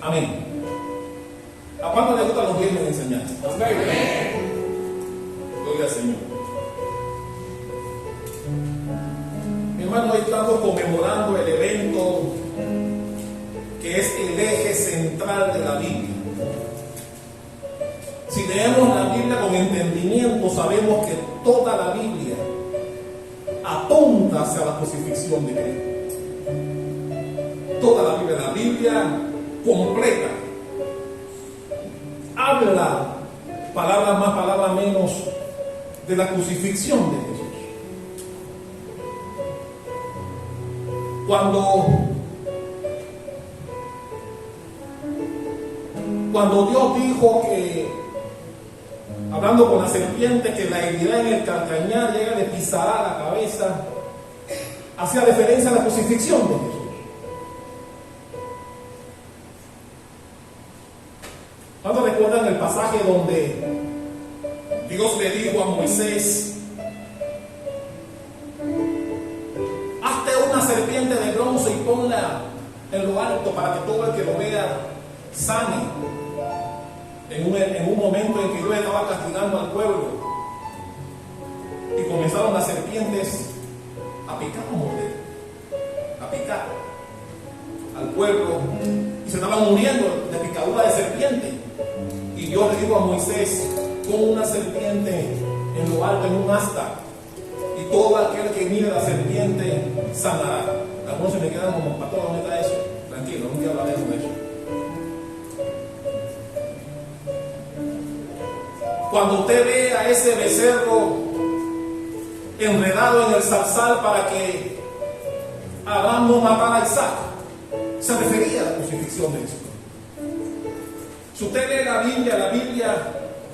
Amén. ¿A cuánto le gustan los viernes de enseñanza? Amén. Gloria al Señor. Mi hermano, hoy estamos conmemorando el evento que es el eje central de la Biblia. Si leemos la Biblia con entendimiento, sabemos que toda la Biblia apunta hacia la crucifixión de Cristo. Toda la Biblia completa, habla, palabras más, palabras menos, de la crucifixión de Jesús. Cuando Dios dijo que, hablando con la serpiente, que la herirá en el calcañar, llega, le pisará la cabeza, hacía referencia a la crucifixión de Jesús. ¿Cuántos recuerdan el pasaje donde Dios le dijo a Moisés: hazte una serpiente de bronce y ponla en lo alto para que todo el que lo vea sane? En un momento en que Dios estaba castigando al pueblo y comenzaron las serpientes a picar, a picar al pueblo, y se estaban muriendo de picadura de serpiente. Y Dios le dijo a Moisés: pon una serpiente en lo alto, en un asta, y todo aquel que mire la serpiente sanará. Algunos se me quedan como: pastor, ¿dónde está eso? Tranquilo, un día hablaremos de eso. Cuando usted ve a ese becerro enredado en el zarzal para que Abraham no matara a Isaac, se refería a la crucifixión de Jesús. Si usted lee la Biblia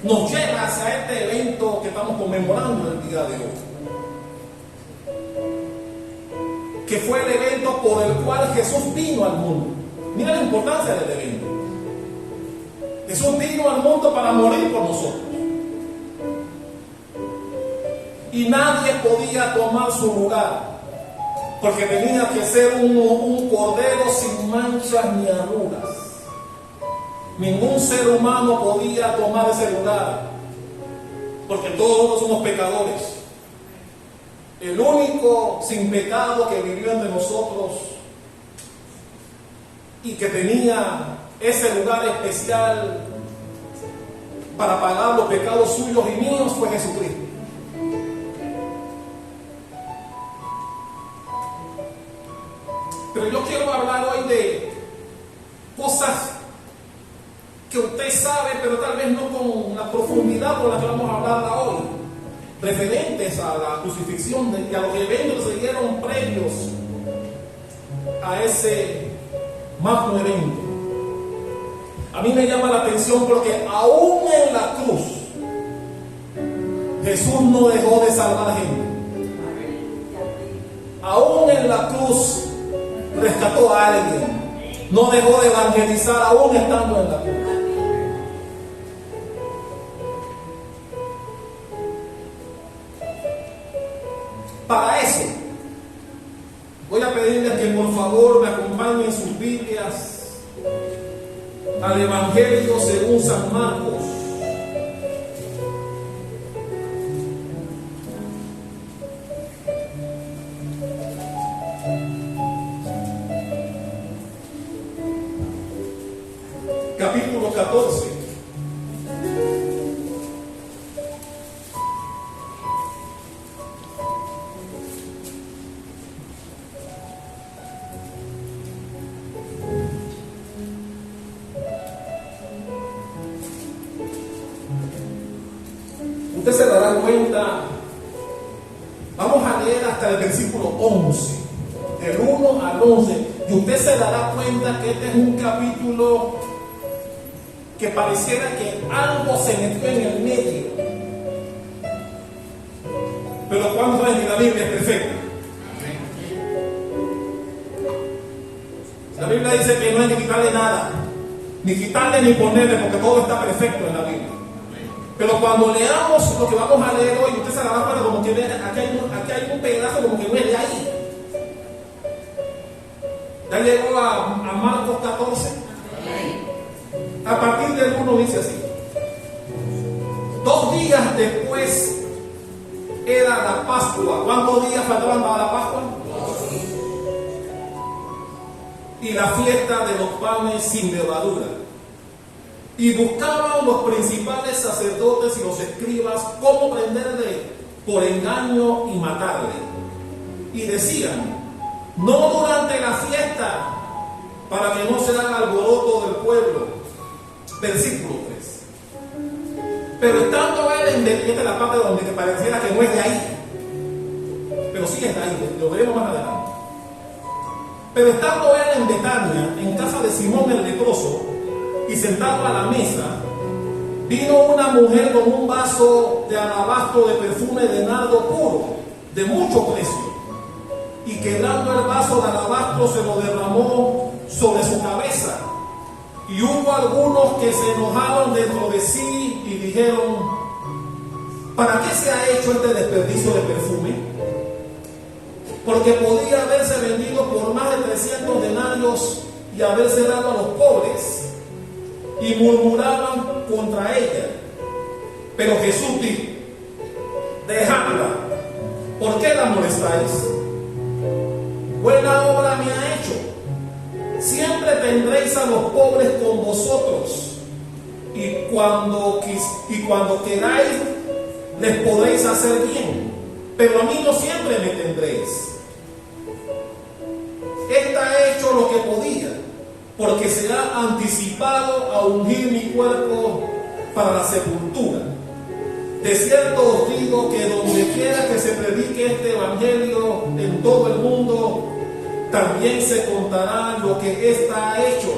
nos lleva hacia este evento que estamos conmemorando el día de hoy, que fue el evento por el cual Jesús vino al mundo. Mira la importancia del evento. Jesús vino al mundo para morir por nosotros, y nadie podía tomar su lugar, porque tenía que ser un cordero sin manchas ni arrugas. Ningún ser humano podía tomar ese lugar, porque todos somos pecadores. El único sin pecado que vivió entre nosotros y que tenía ese lugar especial para pagar los pecados suyos y míos fue Jesucristo. Pero yo quiero hablar hoy de cosas que usted sabe, pero tal vez no con la profundidad con la que vamos a hablar hoy, referentes a la crucifixión y a los eventos que se dieron previos a ese magno evento. A mí me llama la atención porque aún en la cruz Jesús no dejó de salvar gente. Aún en la cruz rescató a alguien. No dejó de evangelizar aún estando en la cruz. Para eso, voy a pedirles que por favor me acompañen sus Biblias al Evangelio según San Marcos. Capítulo 14. Usted se dará cuenta, vamos a leer hasta el versículo 11, del 1 al 11, y usted se dará cuenta que este es un capítulo que pareciera que algo se metió en el medio. Pero ¿cuántos saben que la Biblia es perfecta? La Biblia dice que no hay que quitarle nada, ni quitarle ni ponerle, porque todo está perfecto en la Biblia. Pero cuando leamos lo que vamos a leer hoy, usted se dará cuenta como que aquí hay un pedazo como que no es de ahí. ¿Ya llegó a Marcos 14? la fiesta de los panes sin levadura. Y buscaban los principales sacerdotes y los escribas cómo prenderle por engaño y matarle. Y decían: no durante la fiesta, para que no se haga alboroto del pueblo. Versículo 3. Pero estando él en Betania, esta es la parte donde te pareciera que no es de ahí, pero sí está ahí, lo veremos más adelante. Pero estando él en Betania, en casa de Simón el leproso, y sentado a la mesa, vino una mujer con un vaso de alabastro de perfume de nardo puro, de mucho precio, y quebrando el vaso de alabastro se lo derramó sobre su cabeza. Y hubo algunos que se enojaron dentro de sí y dijeron: ¿para qué se ha hecho este desperdicio de perfume? Porque podía haberse vendido por más de 300 denarios y haberse dado a los pobres. Y murmuraban contra ella. Pero Jesús dijo: dejadla, ¿por qué la molestáis? Buena obra me ha hecho. Siempre tendréis a los pobres con vosotros, y cuando queráis les podréis hacer bien, pero a mí no siempre me tendréis. Esta ha hecho lo que podía, porque se ha anticipado a ungir mi cuerpo para la sepultura. De cierto os digo que donde quiera que se predique este evangelio en todo el mundo, también se contará lo que ésta ha hecho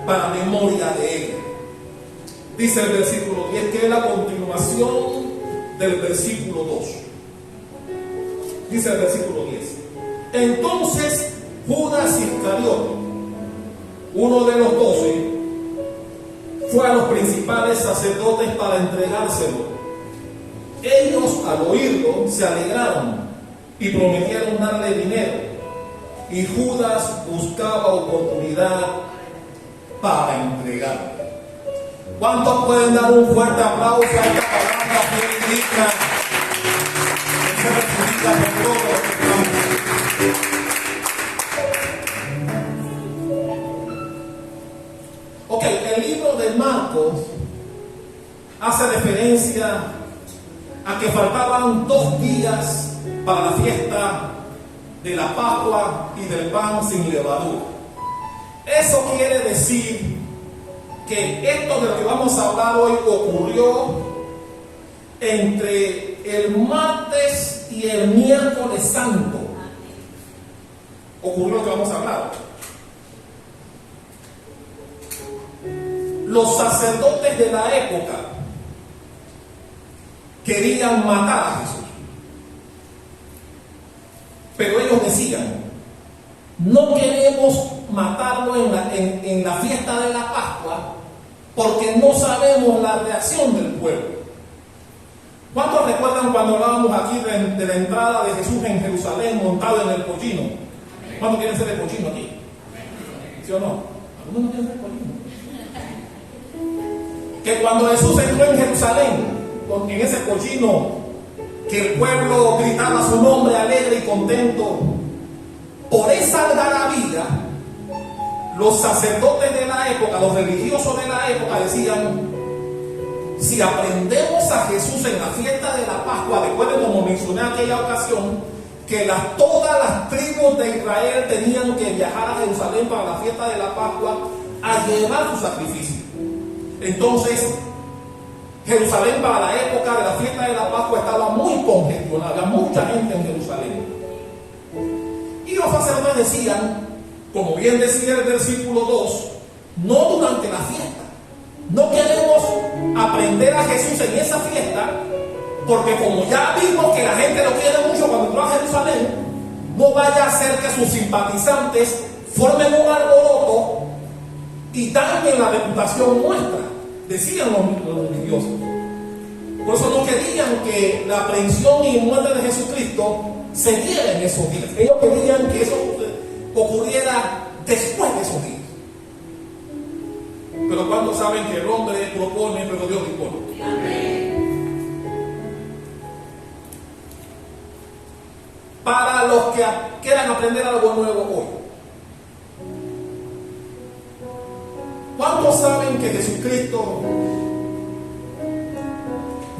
para memoria de ella. Dice el versículo 10, que es la continuación del versículo 2. Dice el versículo 10: entonces Judas Iscariote, uno de los 12, fue a los principales sacerdotes para entregárselo. Ellos, al oírlo, se alegraron y prometieron darle dinero. Y Judas buscaba oportunidad para entregarlo. ¿Cuántos pueden dar un fuerte aplauso a esta palabra bíblica? Que se recibida por todos. Ok, el libro de Marcos hace referencia a que faltaban 2 días para la fiesta de la Pascua y del pan sin levadura. Eso quiere decir que esto de lo que vamos a hablar hoy ocurrió entre el martes y el miércoles santo. Ocurrió lo que vamos a hablar. Los sacerdotes de la época querían matar a Jesús. Pero ellos decían: no queremos matarlo en la fiesta de la Pascua, porque no sabemos la reacción del pueblo. ¿Cuántos recuerdan cuando hablábamos aquí de la entrada de Jesús en Jerusalén montado en el pollino? ¿Cuántos quieren ser el pollino aquí? ¿Sí o no? Algunos no quieren ser el pollino. Que cuando Jesús entró en Jerusalén, en ese pollino, que el pueblo gritaba su nombre alegre y contento, por esa algarabía, los sacerdotes de la época, los religiosos de la época decían: si aprendemos a Jesús en la fiesta de la Pascua, recuerden como mencioné aquella ocasión, que todas las tribus de Israel tenían que viajar a Jerusalén para la fiesta de la Pascua a llevar su sacrificio. Entonces, Jerusalén para la época de la fiesta de la Pascua estaba muy congestionada, había mucha gente en Jerusalén. Y los sacerdotes decían, como bien decía el versículo 2, no durante la fiesta. No queremos aprender a Jesús en esa fiesta, porque como ya vimos que la gente lo quiere mucho cuando entró a Jerusalén, no vaya a ser que sus simpatizantes formen un alboroto y dañen la reputación nuestra, decían los religiosos. Por eso no querían que la aprehensión y muerte de Jesucristo se diera en esos días. Ellos querían que eso ocurriera después de esos días. Pero cuando saben que el hombre propone, pero Dios dispone. Amén. Para los que quieran aprender algo nuevo hoy, ¿Cuántos saben que Jesucristo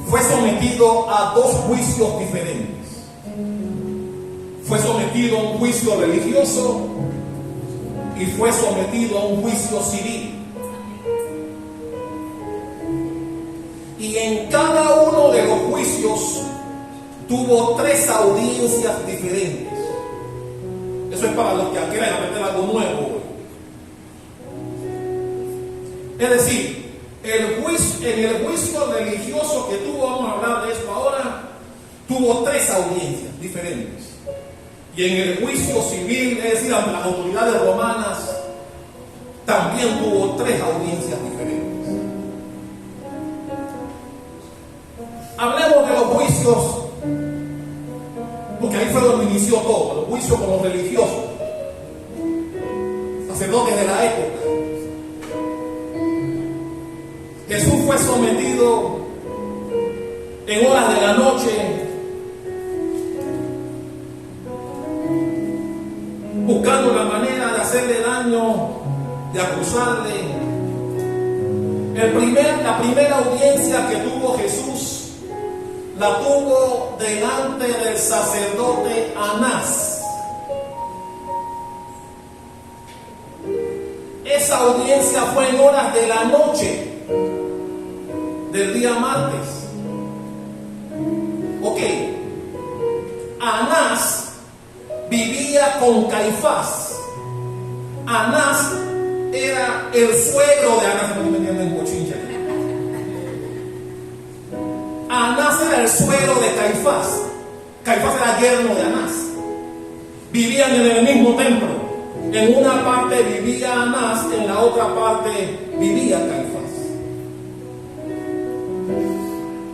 fue sometido a dos juicios diferentes? Fue sometido a un juicio religioso y fue sometido a un juicio civil. Y en cada uno de los juicios tuvo 3 audiencias diferentes. Eso es para los que quieran aprender algo nuevo. Es decir, en el juicio religioso que tuvo, vamos a hablar de esto ahora, tuvo 3 audiencias diferentes. Y en el juicio civil, es decir, ante las autoridades romanas, también tuvo 3 audiencias diferentes. Hablemos de los juicios, porque ahí fue donde inició todo, los juicios con los religiosos, sacerdotes de la época. Jesús fue sometido en horas de la noche, buscando la manera de hacerle daño, de acusarle. La primera audiencia que tuvo Jesús la tuvo delante del sacerdote Anás. Esa audiencia fue en horas de la noche del día martes. Ok. Anás vivía con Caifás. Anás era el suegro de Anás. No me entienden en cochincha. Anás era el suegro de Caifás. Caifás era yerno de Anás. Vivían en el mismo templo. En una parte vivía Anás, en la otra parte vivía Caifás.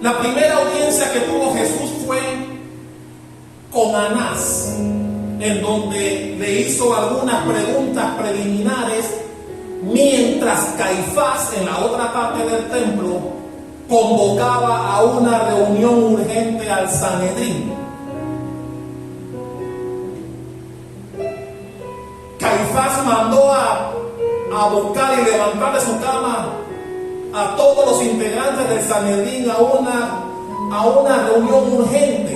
La primera audiencia que tuvo Jesús fue con Anás, en donde le hizo algunas preguntas preliminares, mientras Caifás, en la otra parte del templo, convocaba a una reunión urgente al Sanedrín. Caifás mandó a buscar y levantar de su cama a todos los integrantes del Sanedrín a una reunión urgente,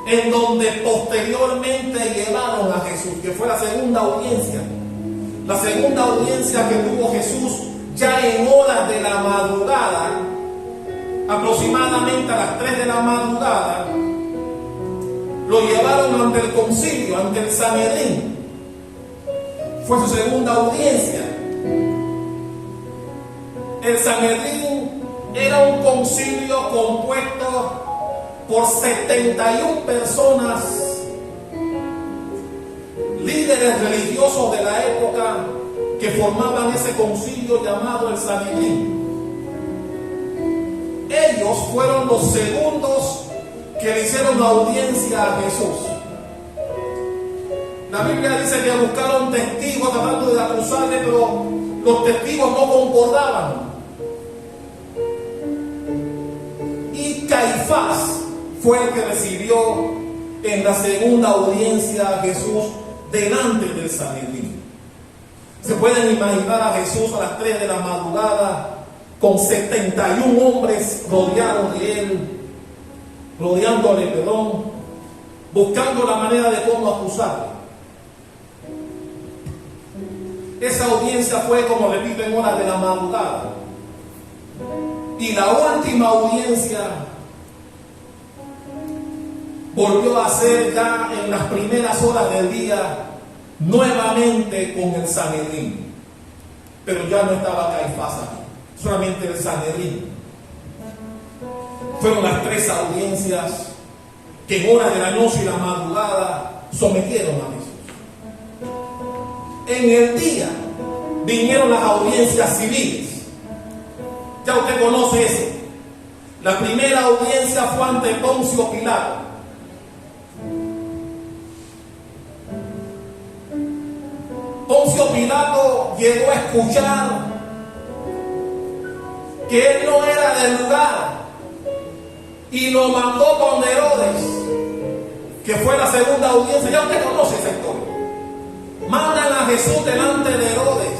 en donde posteriormente llevaron a Jesús, que fue la segunda audiencia. La segunda audiencia que tuvo Jesús ya en horas de la madrugada, aproximadamente a las 3 de la madrugada, lo llevaron ante el concilio, ante el Sanedrín. Fue su segunda audiencia. El Sanedrín era un concilio compuesto por 71 personas, líderes religiosos de la época, que formaban ese concilio llamado el Sanedrín. Ellos fueron los segundos que le hicieron audiencia a Jesús. La Biblia dice que buscaron testigos tratando de acusarle, pero los testigos no concordaban. Y Caifás fue el que recibió en la segunda audiencia a Jesús delante del Sanedrín. Se pueden imaginar a Jesús a las 3 de la madrugada con 71 hombres rodeándole, buscando la manera de cómo acusarle. Esa audiencia fue, como repito, en horas de la madrugada. Y la última audiencia volvió a ser ya en las primeras horas del día, nuevamente con el Sanedrín. Pero ya no estaba Caifás aquí, solamente el Sanedrín. Fueron las 3 audiencias que en horas de la noche y la madrugada sometieron a Jesús. En el día vinieron las audiencias civiles. Ya usted conoce eso. La primera audiencia fue ante Poncio Pilato. Poncio Pilato llegó a escuchar que él no era del lugar y lo mandó con Herodes, que fue la segunda audiencia. Ya usted conoce esa historia. Mandan a Jesús delante de Herodes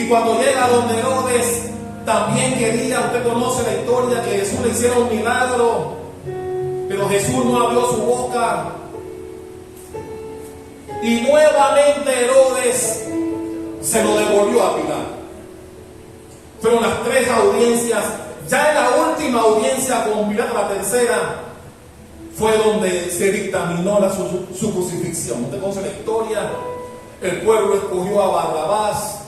Y cuando llega donde Herodes, también quería, usted conoce la historia, que Jesús le hiciera un milagro, pero Jesús no abrió su boca. Y nuevamente Herodes se lo devolvió a Pilato. Fueron las 3 audiencias. Ya en la última audiencia con Pilato, la tercera, fue donde se dictaminó su crucifixión. Usted conoce la historia. El pueblo escogió a Barrabás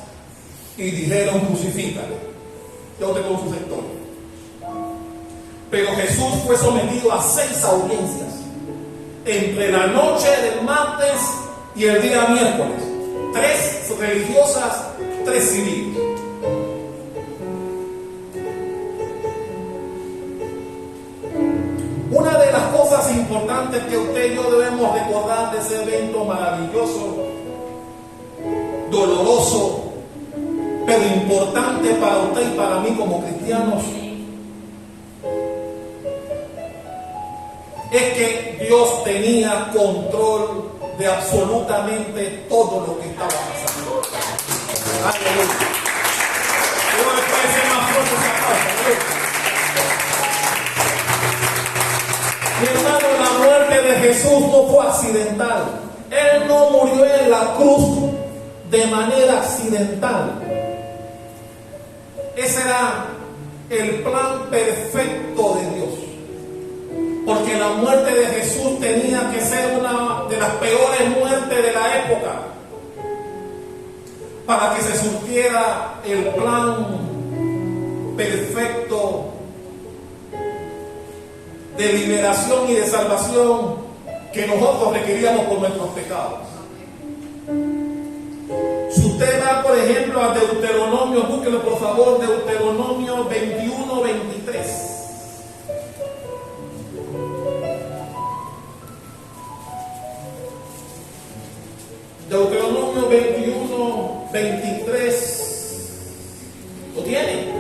y dijeron: crucifícale. Ya usted conoce esa historia. Pero Jesús fue sometido a 6 audiencias entre la noche del martes y el día miércoles. 3 religiosas, 3 civiles. Una de las cosas importantes que usted y yo debemos recordar de ese evento maravilloso, doloroso, pero importante para usted y para mí como cristianos, es que Dios tenía control de absolutamente todo lo que estaba pasando. Aleluya. ¿Cómo le puede ser más fuerte esa pausa? Mi hermano, la muerte de Jesús no fue accidental. Él no murió en la cruz de manera accidental. Ese era el plan perfecto de Dios. Porque la muerte de Jesús tenía que ser una de las peores muertes de la época, para que se surtiera el plan perfecto de liberación y de salvación que nosotros requeríamos por nuestros pecados. Si usted va, por ejemplo, a Deuteronomio, búsquelo por favor, Deuteronomio 21, 23. Deuteronomio 21, 23. ¿Lo tiene?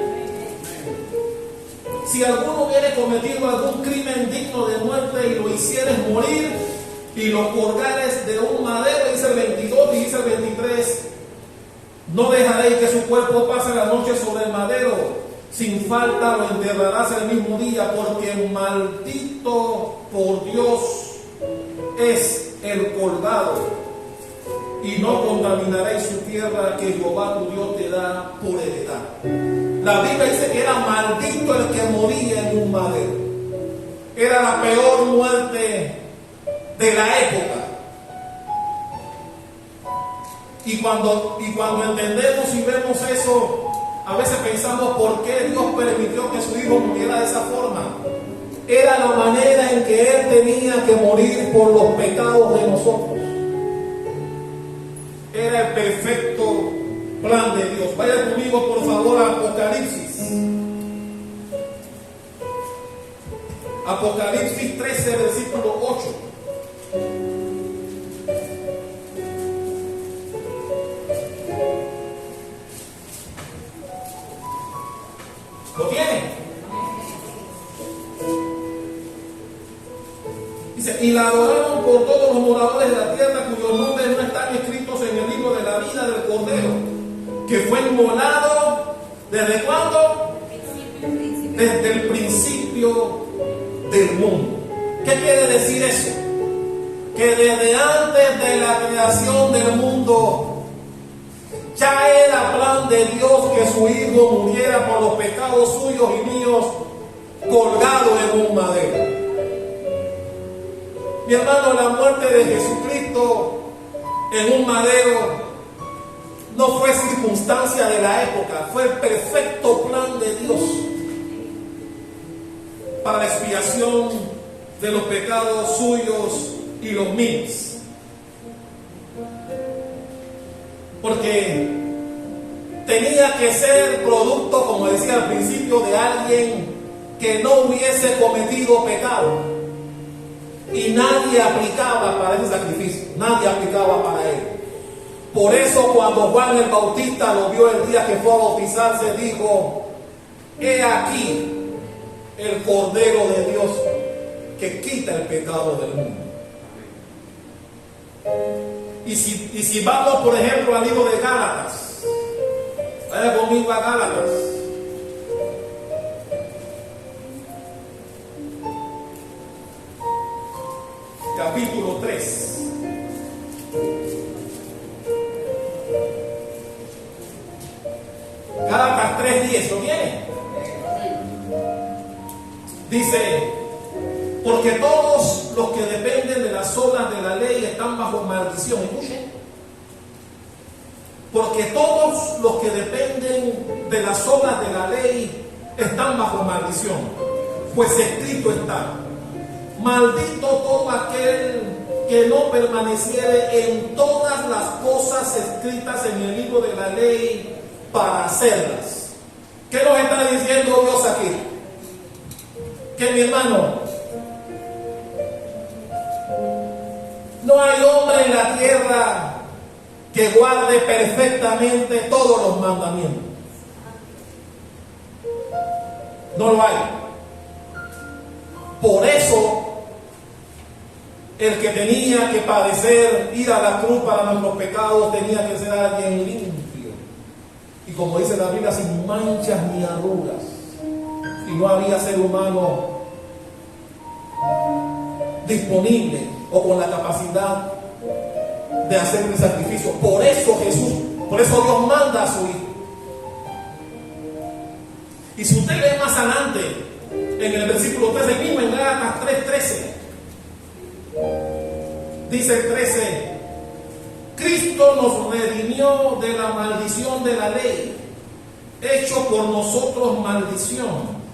Si alguno hubiere cometido algún crimen digno de muerte y lo hicieres morir y lo colgares de un madero, dice el 22 y dice el 23, no dejaréis que su cuerpo pase la noche sobre el madero, sin falta lo enterrarás el mismo día, porque maldito por Dios es el colgado, y no contaminaréis su tierra que Jehová tu Dios te da por heredad. La Biblia dice que era maldito el que moría en un madero. Era la peor muerte de la época. Y cuando entendemos y vemos eso, a veces pensamos: ¿por qué Dios permitió que su hijo muriera de esa forma? Era la manera en que Él tenía que morir por los pecados de nosotros. Era el perfecto plan de Dios. Vaya conmigo por favor a Apocalipsis. Apocalipsis 13, versículo 8. ¿Lo tiene? Dice: y la adoraron por todos los moradores de la tierra, cuyos nombres no están escritos en el libro de la vida del Cordero, que fue inmolado ¿desde cuándo? Desde el principio del mundo. ¿Qué quiere decir eso? Que desde antes de la creación del mundo ya era plan de Dios que su hijo muriera por los pecados suyos y míos, colgado en un madero. Mi hermano, la muerte de Jesucristo en un madero no fue circunstancia de la época, fue el perfecto plan de Dios para la expiación de los pecados suyos y los míos. Porque tenía que ser producto, como decía al principio, de alguien que no hubiese cometido pecado. Y nadie aplicaba para ese sacrificio, nadie aplicaba para él. Por eso cuando Juan el Bautista lo vio el día que fue a bautizarse, dijo: he aquí el Cordero de Dios que quita el pecado del mundo. Y si vamos, por ejemplo, al libro de Gálatas, Vaya conmigo a Gálatas. Capítulo 3. Gálatas 3:10, ¿lo tiene? Dice, porque todos los que dependen de las obras de la ley están bajo maldición. Escuchen. Porque todos los que dependen de las obras de la ley están bajo maldición. Pues escrito está, maldito todo aquel que no permaneciere en todas las cosas escritas en el libro de la ley para hacerlas. ¿Qué nos está diciendo Dios aquí? Que mi hermano, no hay hombre en la tierra que guarde perfectamente todos los mandamientos. No lo hay. Por eso, el que tenía que padecer, ir a la cruz para nuestros pecados, tenía que ser alguien limpio. Y como dice la Biblia, sin manchas ni arrugas. Y no había ser humano disponible o con la capacidad de hacer el sacrificio. Por eso Dios manda a su Hijo. Y si usted lee más adelante, en el versículo 13 mismo, en Gálatas 3:13, dice el 13, Cristo nos redimió de la maldición de la ley, hecho por nosotros maldición,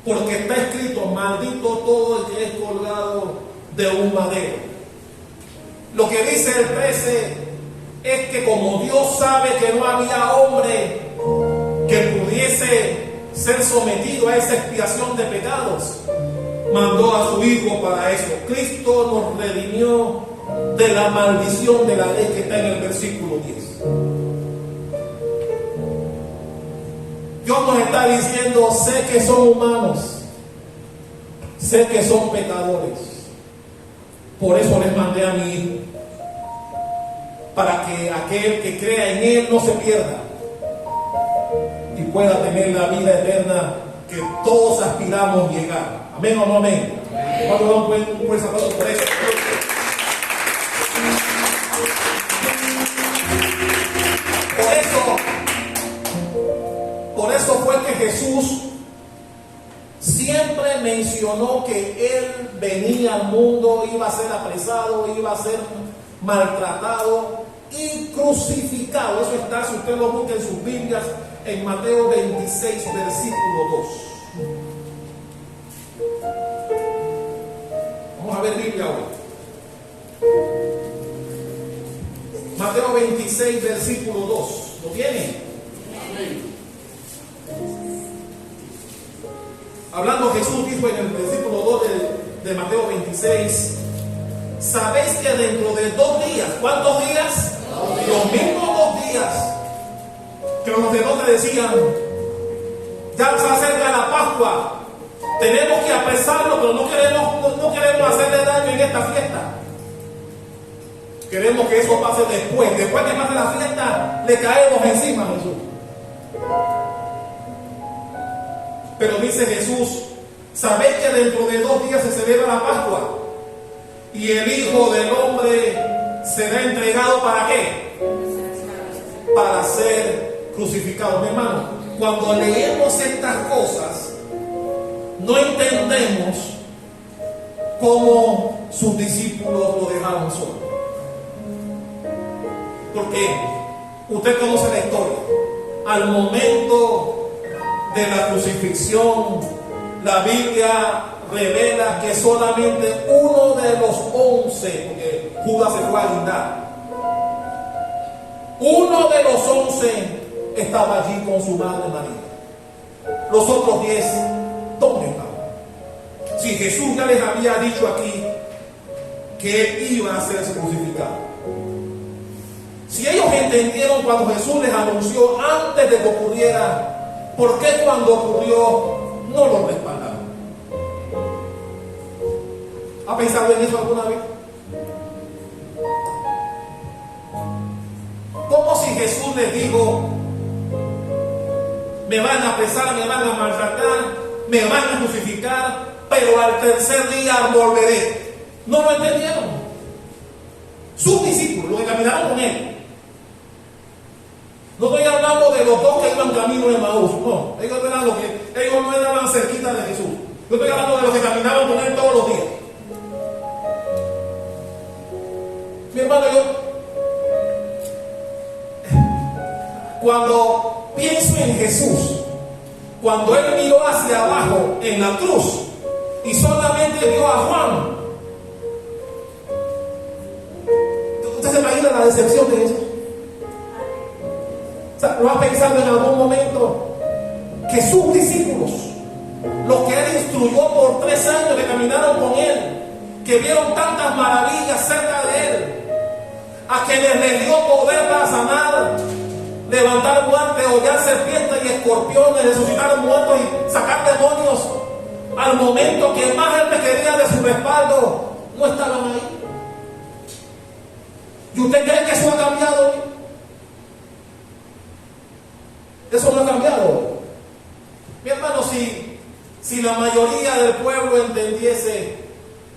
porque está escrito, maldito todo el que es colgado de un madero. Lo que dice el 13 es que como Dios sabe que no había hombre que pudiese ser sometido a esa expiación de pecados, mandó a su Hijo para eso. Cristo nos redimió de la maldición de la ley que está en el versículo 10. Dios nos está diciendo, sé que son humanos, sé que son pecadores, por eso les mandé a mi Hijo, para que aquel que crea en Él no se pierda y pueda tener la vida eterna que todos aspiramos llegar. ¿Amén o no amén? ¿Cuántos dan un buen zapato por eso? Por eso fue que Jesús siempre mencionó que Él venía al mundo, iba a ser apresado, iba a ser maltratado y crucificado. Eso está, si usted lo busca en sus Biblias, en Mateo 26, versículo 2. Vamos a ver Biblia hoy. Mateo 26, versículo 2. ¿Lo tienen? Hablando Jesús dijo en el versículo 2 de Mateo 26, sabéis que dentro de 2 días, ¿cuántos días? Los mismos 2 días que los sacerdotes decían, ya se acerca la Pascua, tenemos que apresarlo, pero no queremos hacerle daño en esta fiesta. Queremos que eso pase después que pase la fiesta, le caemos encima a Jesús. Pero dice Jesús, sabéis que dentro de 2 días se celebra la Pascua y el Hijo del Hombre será entregado ¿para qué? Para ser crucificado. Mi hermano, cuando leemos estas cosas, no entendemos cómo sus discípulos lo dejaron solo. Porque usted conoce la historia. Al momento de la crucifixión, la Biblia revela que solamente uno de los 11, porque Judas se fue a guindar, uno de los 11 estaba allí con su madre María. Los otros 10, ¿dónde estaban? Si Jesús ya les había dicho aquí que Él iba a ser crucificado. Si ellos entendieron cuando Jesús les anunció antes de que ocurriera, ¿por qué cuando ocurrió no lo respaldaron? ¿Ha pensado en eso alguna vez? Como si Jesús les dijo, me van a apresar, me van a maltratar, me van a crucificar, pero al tercer día volveré. No lo entendieron. Sus discípulos, los que caminaron con él. No estoy hablando de los dos que iban camino de Emaús, no. Ellos no eran cerquita de Jesús. Yo estoy hablando de los que caminaban con él todos los días. Mi hermano, cuando pienso en Jesús, cuando él miró hacia abajo en la cruz y solamente vio a Juan, ¿usted se imagina la decepción de Jesús? O sea, ¿lo ha pensado en algún momento que sus discípulos, los que él instruyó por 3 años, que caminaron con él, que vieron tantas maravillas cerca de él, a quienes les dio poder para sanar, levantar muertes, hollar serpientes y escorpiones, resucitar muertos y sacar demonios, al momento que más gente quería de su respaldo, no estaban ahí? ¿Y usted cree que eso ha cambiado? Eso no ha cambiado. Mi hermano, si la mayoría del pueblo entendiese,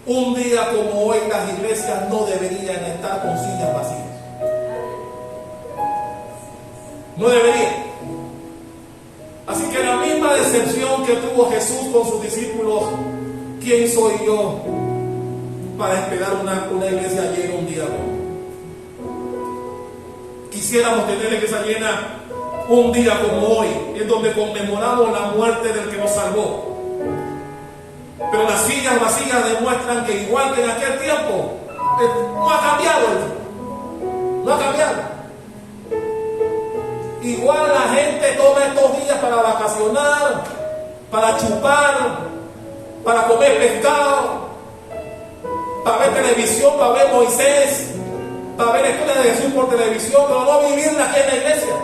un día como hoy las iglesias no deberían estar con sillas vacías. No deberían. Así que la misma decepción que tuvo Jesús con sus discípulos, ¿quién soy yo para esperar una iglesia llena un día hoy? Quisiéramos tener la iglesia llena un día como hoy, en donde conmemoramos la muerte del que nos salvó. Pero las sillas vacías demuestran que igual que en aquel tiempo, no ha cambiado. No ha cambiado. Igual la gente toma estos días para vacacionar, para chupar, para comer pescado, para ver televisión, para ver Moisés, para ver historias de Jesús por televisión, pero no vivirla aquí en la iglesia.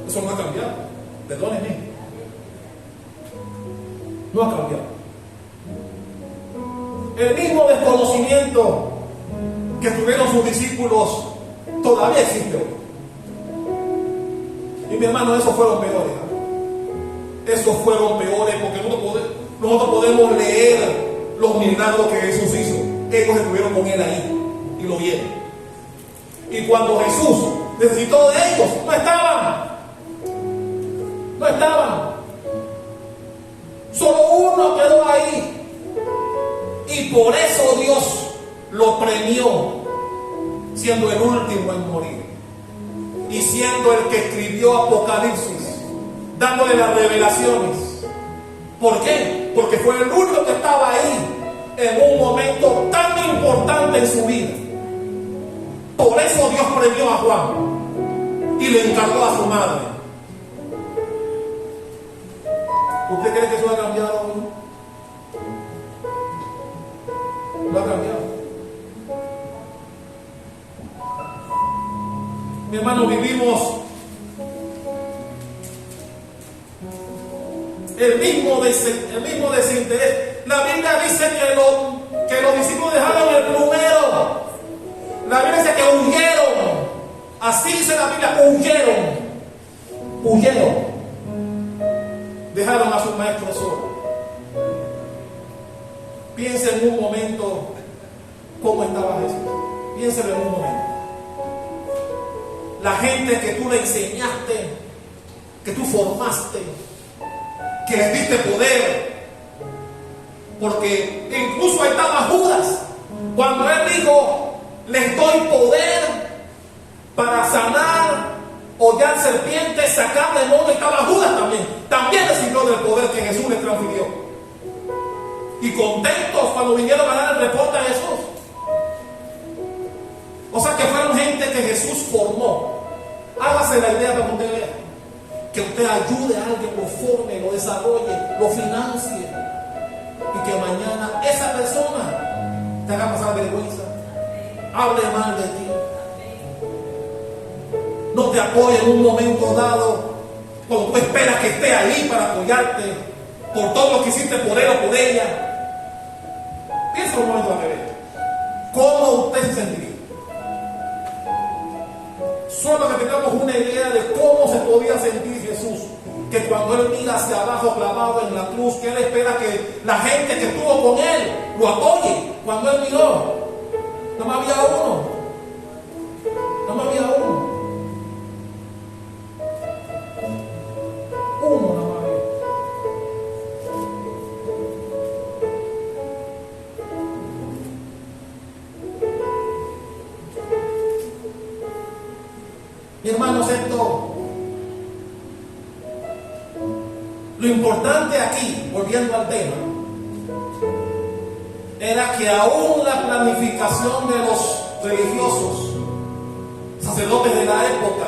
Eso no ha cambiado. Perdónenme. No ha cambiado. El mismo desconocimiento que tuvieron sus discípulos todavía existe hoy. Y mi hermano, esos fueron peores. Esos fueron peores porque nosotros podemos leer los milagros que Jesús hizo. Ellos estuvieron con él ahí y lo vieron. Y cuando Jesús necesitó de ellos, no estaban. No estaban. Solo uno quedó ahí. Y por eso Dios lo premió, siendo el último en morir. Y siendo el que escribió Apocalipsis, dándole las revelaciones. ¿Por qué? Porque fue el único que estaba ahí en un momento tan importante en su vida. Por eso Dios premió a Juan y le encargó a su madre. ¿Usted cree que eso ha cambiado hoy? No ha cambiado. Mi hermano, vivimos el mismo desinterés. La Biblia dice que los discípulos dejaron el plumero. La Biblia dice que huyeron. Así dice la Biblia, huyeron. Dejaron a sus maestros solos. Piensa en un momento cómo estaba Jesús. Piénselo en un momento. La gente que tú le enseñaste, que tú formaste, que les diste poder. Porque incluso ahí estaba Judas, cuando él dijo, les doy poder para sanar, hollar serpientes, sacar demonios. Estaba Judas también recibió del poder que Jesús le transfirió. Y contentos cuando vinieron a dar el reporte a Jesús. O sea que fueron gente que Jesús formó. Hágase la idea para que usted vea. Que usted ayude a alguien, lo forme, lo desarrolle, lo financie. Y que mañana esa persona te haga pasar vergüenza. Hable mal de ti. No te apoye en un momento dado cuando tú esperas que esté ahí para apoyarte por todo lo que hiciste por él o por ella. Piensa un momento a ver. ¿Cómo usted se sentiría? Solo que tengamos una idea de cómo se podía sentir Jesús, que cuando Él mira hacia abajo clavado en la cruz, que Él espera que la gente que estuvo con Él lo apoye. Cuando Él miró, no más había uno. No más había uno. Uno no más había. Mi hermanos, lo importante aquí, volviendo al tema, era que aún la planificación de los religiosos, sacerdotes de la época,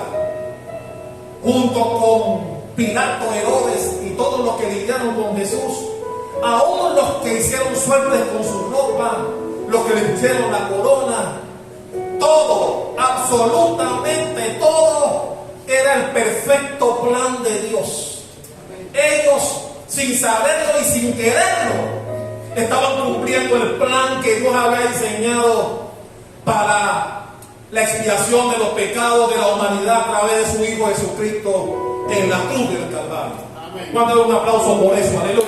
junto con Pilato, Herodes y todos los que lidiaron con Jesús, aún los que hicieron suertes con su ropa, los que le hicieron la corona, todo, absolutamente todo, era el perfecto plan de Dios. Ellos, sin saberlo y sin quererlo, estaban cumpliendo el plan que Dios había diseñado para la expiación de los pecados de la humanidad a través de su Hijo Jesucristo en la cruz del Calvario. Cuando un aplauso por eso, aleluya.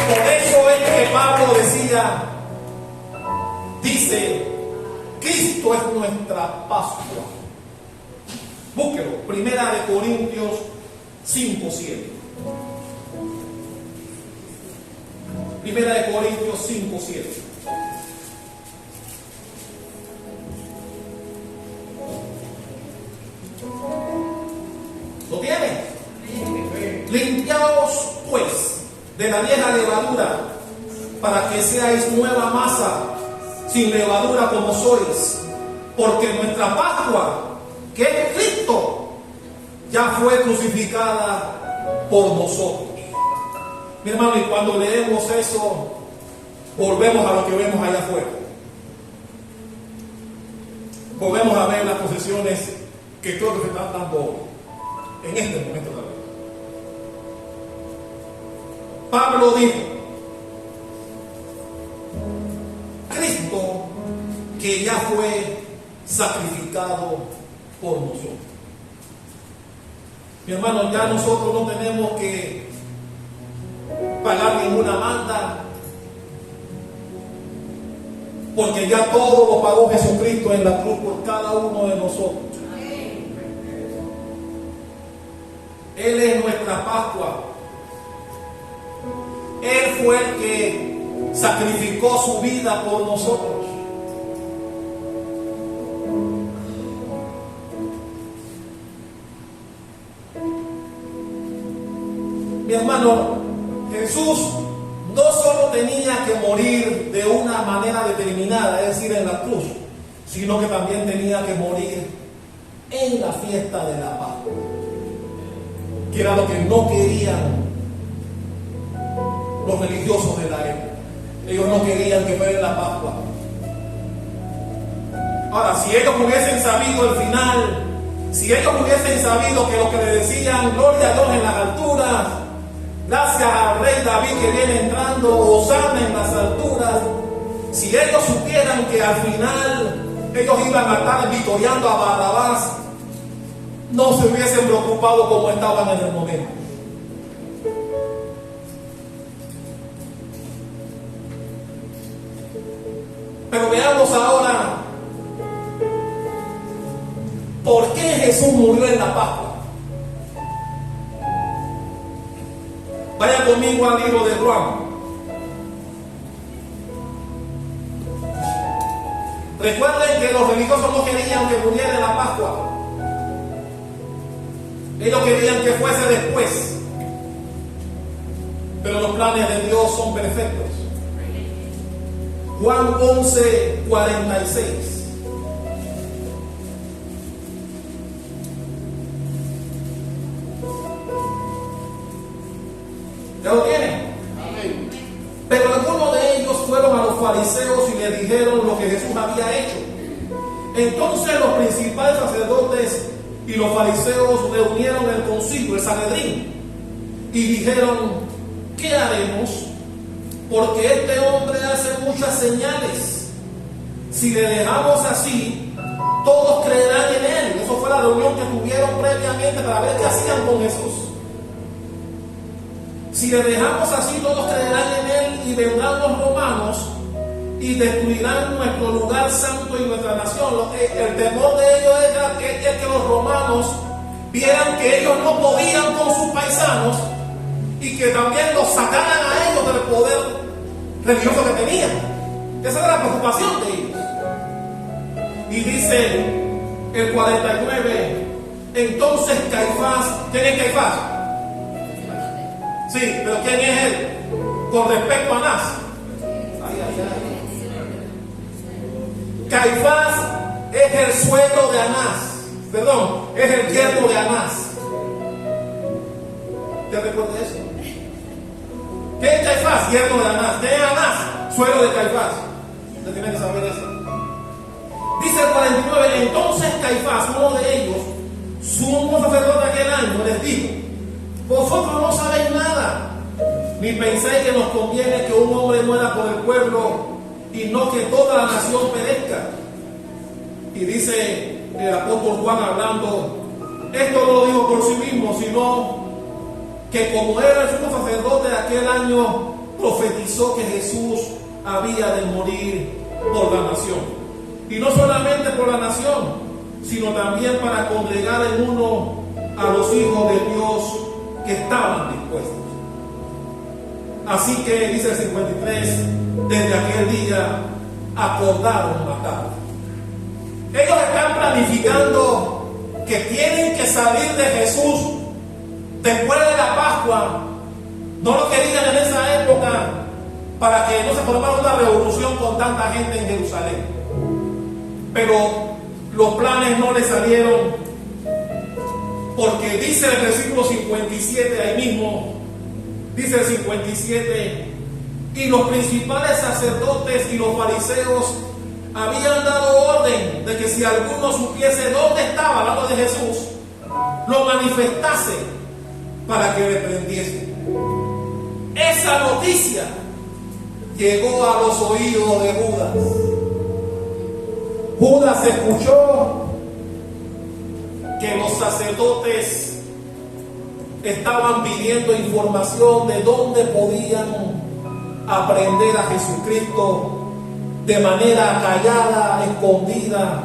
Por eso es que Pablo dice, Cristo es nuestra Pascua. Búsquelo, 1 Corintios 5:7. 1 Corintios 5:7. ¿Lo tiene? Limpiaos pues de la vieja levadura, para que seáis nueva masa, sin levadura como sois, porque nuestra Pascua, que es Cristo, ya fue crucificada por nosotros. Mi hermano, y cuando leemos eso, volvemos a lo que vemos allá afuera. Volvemos a ver las posesiones que creo que se están dando hoy, en este momento también. Pablo dijo, Cristo, que ya fue sacrificado por nosotros. Mi hermano, ya nosotros no tenemos que pagar ninguna manda, porque ya todo lo pagó Jesucristo en la cruz por cada uno de nosotros. Él es nuestra Pascua. Él fue el que sacrificó su vida por nosotros. Mi hermano, Jesús no solo tenía que morir de una manera determinada, es decir, en la cruz, sino que también tenía que morir en la fiesta de la Pascua, que era lo que no querían los religiosos de la época. Ellos no querían que fuera la Pascua. Ahora, si ellos hubiesen sabido el final, si ellos hubiesen sabido que lo que le decían, gloria a Dios en las alturas, gracias al rey David que viene entrando, hosana en las alturas, si ellos supieran que al final ellos iban a estar victoriando a Barrabás, no se hubiesen preocupado como estaban en el momento. Pero veamos ahora por qué Jesús murió en la Pascua. Vaya conmigo al libro de Juan. Recuerden que los religiosos no querían que muriera en la Pascua. Ellos querían que fuese después. Pero los planes de Dios son perfectos. Juan 11:46. ¿Ya lo tienen? Amén. Pero algunos de ellos fueron a los fariseos y les dijeron lo que Jesús había hecho. Entonces los principales sacerdotes y los fariseos reunieron el concilio, el Sanedrín, y dijeron, ¿qué haremos? porque este hombre hace muchas señales. Si le dejamos así, todos creerán en él. Eso fue la reunión que tuvieron previamente para ver qué hacían con Jesús. Si le dejamos así, todos creerán en él y vendrán los romanos y destruirán nuestro lugar santo y nuestra nación. El temor de ellos es que los romanos vieran que ellos no podían con sus paisanos y que también los sacaran a ellos del poder religioso que tenían. Esa era la preocupación de ellos. Y dice el 49, entonces Caifás, ¿quién es Caifás? Sí, pero ¿quién es él? Con respecto a Anás. Caifás es el suegro de Anás. Perdón, es el yerno de Anás. ¿Te recuerdas eso? ¿Qué es Caifás? Yerno de Anás. ¿Qué es Anás? Suegro de Caifás. Usted tiene que saber eso. Dice el 49, entonces Caifás, uno de ellos, sumo sacerdote aquel año, les dijo: vosotros no sabéis nada, ni pensáis que nos conviene que un hombre muera por el pueblo y no que toda la nación perezca. Y dice el apóstol Juan hablando, esto no lo dijo por sí mismo, sino que como era el sumo sacerdote de aquel año, profetizó que Jesús había de morir por la nación. Y no solamente por la nación, sino también para congregar en uno a los hijos de Dios que estaban dispuestos. Así que, dice el 53, desde aquel día acordaron matarlo. Ellos están planificando que tienen que salir de Jesús después de la Pascua. No lo querían en esa época para que no se formara una revolución con tanta gente en Jerusalén. Pero los planes no le salieron, porque dice el versículo 57 ahí mismo, dice el 57, y los principales sacerdotes y los fariseos habían dado orden de que si alguno supiese dónde estaba, hablando de Jesús, lo manifestase para que le prendiese. Esa noticia llegó a los oídos de Judas. Judas escuchó que los sacerdotes estaban pidiendo información de dónde podían aprender a Jesucristo de manera callada, escondida,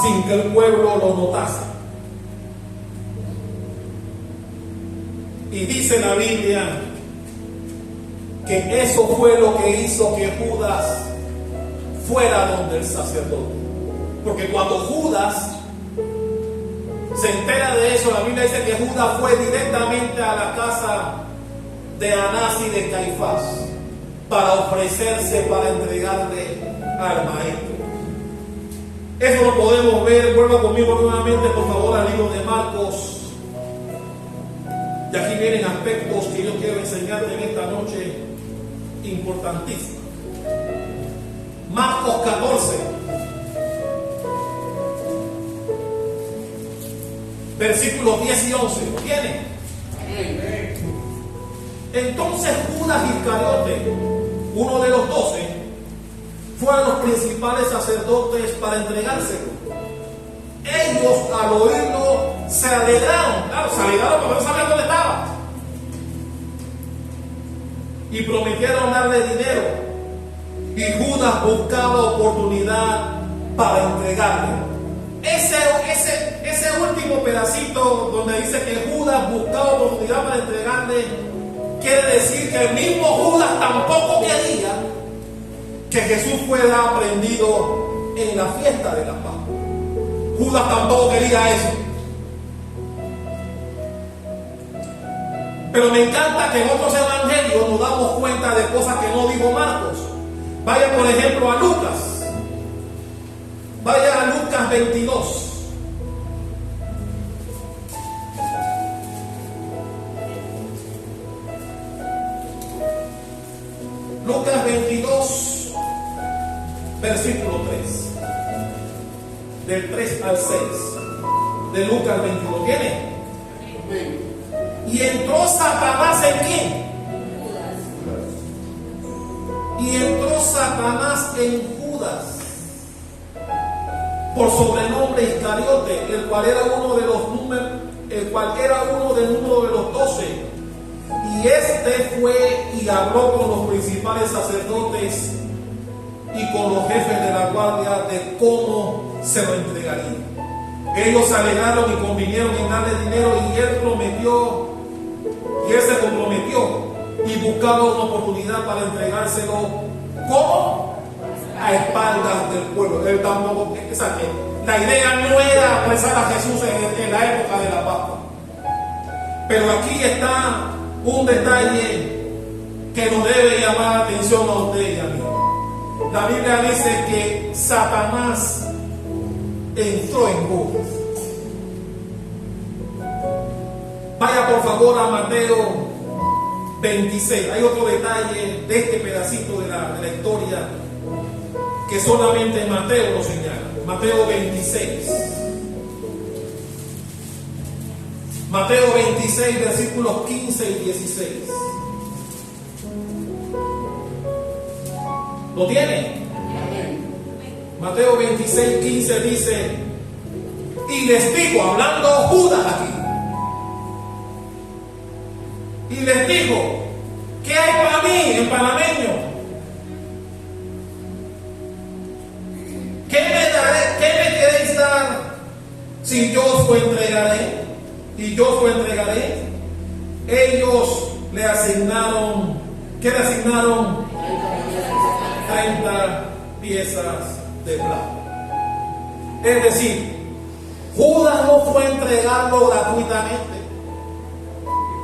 sin que el pueblo lo notase. Y dice la Biblia que eso fue lo que hizo que Judas fuera donde el sacerdote. Porque cuando Judas se entera de eso, la Biblia dice que Judas fue directamente a la casa de Anás y de Caifás para ofrecerse para entregarle al maestro. Eso lo podemos ver. Vuelva conmigo nuevamente, por favor, al libro de Marcos. Y aquí vienen aspectos que yo quiero enseñarte en esta noche importantísimos. Marcos 14, versículos 10 y 11. ¿Lo tienen? Entonces Judas Iscariote, uno de los 12, fue a los principales sacerdotes para entregárselo. Ellos, al oírlo, se alegraron. Claro, se alegraron porque no sabían dónde estaba. Y prometieron darle dinero. Y Judas buscaba oportunidad para entregarle. Ese último pedacito donde dice que Judas buscaba oportunidad para entregarle, quiere decir que el mismo Judas tampoco quería que Jesús fuera aprendido en la fiesta de la Pascua. Judas tampoco quería eso. Pero me encanta que en otros evangelios nos damos cuenta de cosas que no dijo Marcos. Vaya por ejemplo a Lucas. Vaya a Lucas 22. Lucas 22, versículo 3. Del 3 al 6. De Lucas 22. ¿Tiene? Y entró Satanás en quién. Y entró Satanás en Judas, por sobrenombre Iscariote, el cual era uno del número de los 12. Y este fue y habló con los principales sacerdotes y con los jefes de la guardia de cómo se lo entregaría. Ellos alegaron y convinieron en darle dinero, y él se comprometió y buscaba una oportunidad para entregárselo. ¿Cómo? A espaldas del pueblo. Él tampoco, la idea no era apresar a Jesús en la época de la Pascua. Pero aquí está un detalle que nos debe llamar la atención a usted y a mí. La Biblia dice que Satanás entró en Judas. Vaya por favor a Mateo 26. Hay otro detalle de este pedacito de la historia que solamente Mateo lo señala. Mateo 26. Mateo 26, versículos 15 y 16. ¿Lo tiene? Mateo 26, 15 dice: y les dijo, hablando Judas aquí, y les dijo: ¿qué hay para mí en panameño? ¿Qué me queréis dar si yo os lo entregaré? Y yo os lo entregaré. Ellos le asignaron, ¿qué le asignaron? 30 piezas de plata. Es decir, Judas no fue a entregarlo gratuitamente.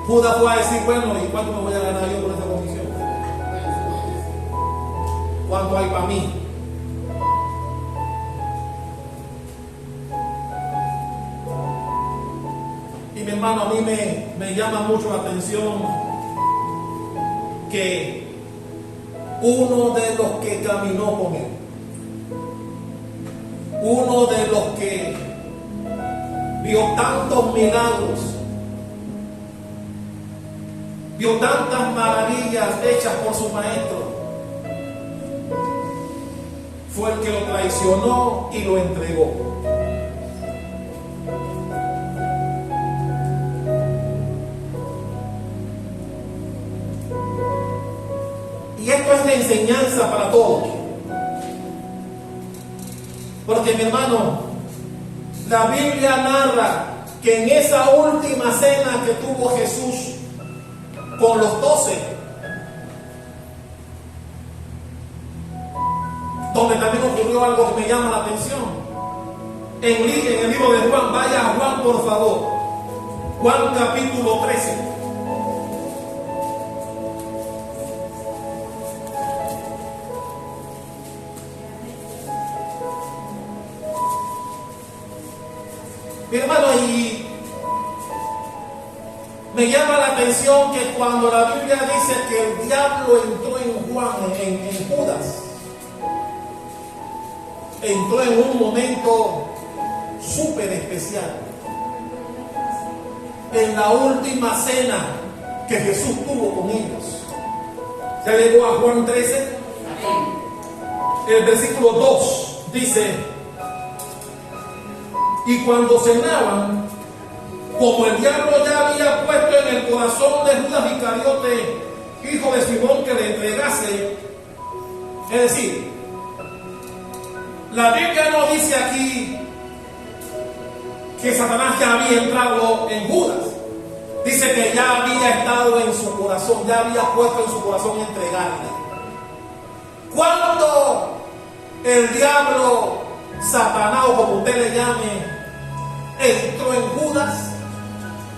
Judas fue a decir: bueno, ¿y cuánto me voy a ganar yo por esa comisión? ¿Cuánto hay para mí? Y mi hermano, a mí me llama mucho la atención que uno de los que caminó con él, uno de los que vio tantos milagros, vio tantas maravillas hechas por su maestro, fue el que lo traicionó y lo entregó. Y esto es de enseñanza para todos. Porque, mi hermano, la Biblia narra que en esa última cena que tuvo Jesús con los 12, donde también ocurrió algo que me llama la atención. En el libro de Juan, vaya a Juan por favor. Juan capítulo 13. Mi hermano, y me llama la atención que cuando la Biblia dice que el diablo entró en Juan, en Judas, entró en un momento súper especial. En la última cena que Jesús tuvo con ellos. ¿Se llegó a Juan 13? El versículo 2 dice: y cuando cenaban, como el diablo ya había puesto en el corazón de Judas Iscariote, hijo de Simón, que le entregase. Es decir, la Biblia no dice aquí que Satanás ya había entrado en Judas. Dice que ya había estado en su corazón, ya había puesto en su corazón entregarle. Cuando el diablo, Satanás, o como usted le llame, entró en Judas,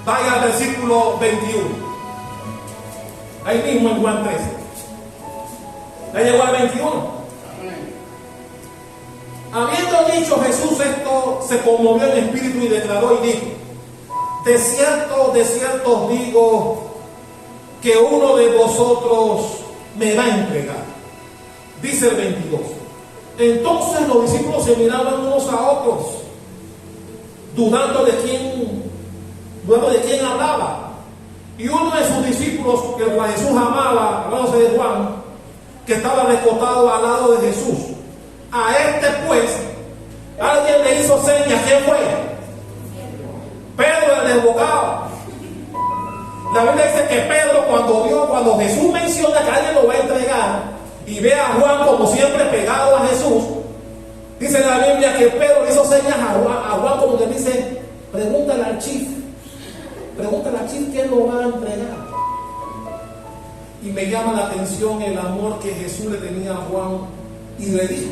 vaya al versículo 21. Ahí mismo en Juan 13. Ya llegó al 21. Habiendo dicho Jesús esto, se conmovió en espíritu y declaró y dijo: de cierto os digo que uno de vosotros me va a entregar. Dice el 22. Entonces los discípulos se miraban unos a otros, dudando de quién hablaba. Y uno de sus discípulos, que Jesús amaba, hablándose de Juan, que estaba recostado al lado de Jesús. A este pues, alguien le hizo señas. ¿Quién fue? Pedro, el desbocado. La Biblia dice que Pedro, cuando Jesús menciona que alguien lo va a entregar y ve a Juan como siempre pegado a Jesús, dice la Biblia que Pedro le hizo señas a Juan como que dice: pregúntale al chief quién lo va a entregar. Y me llama la atención el amor que Jesús le tenía a Juan, y le dijo.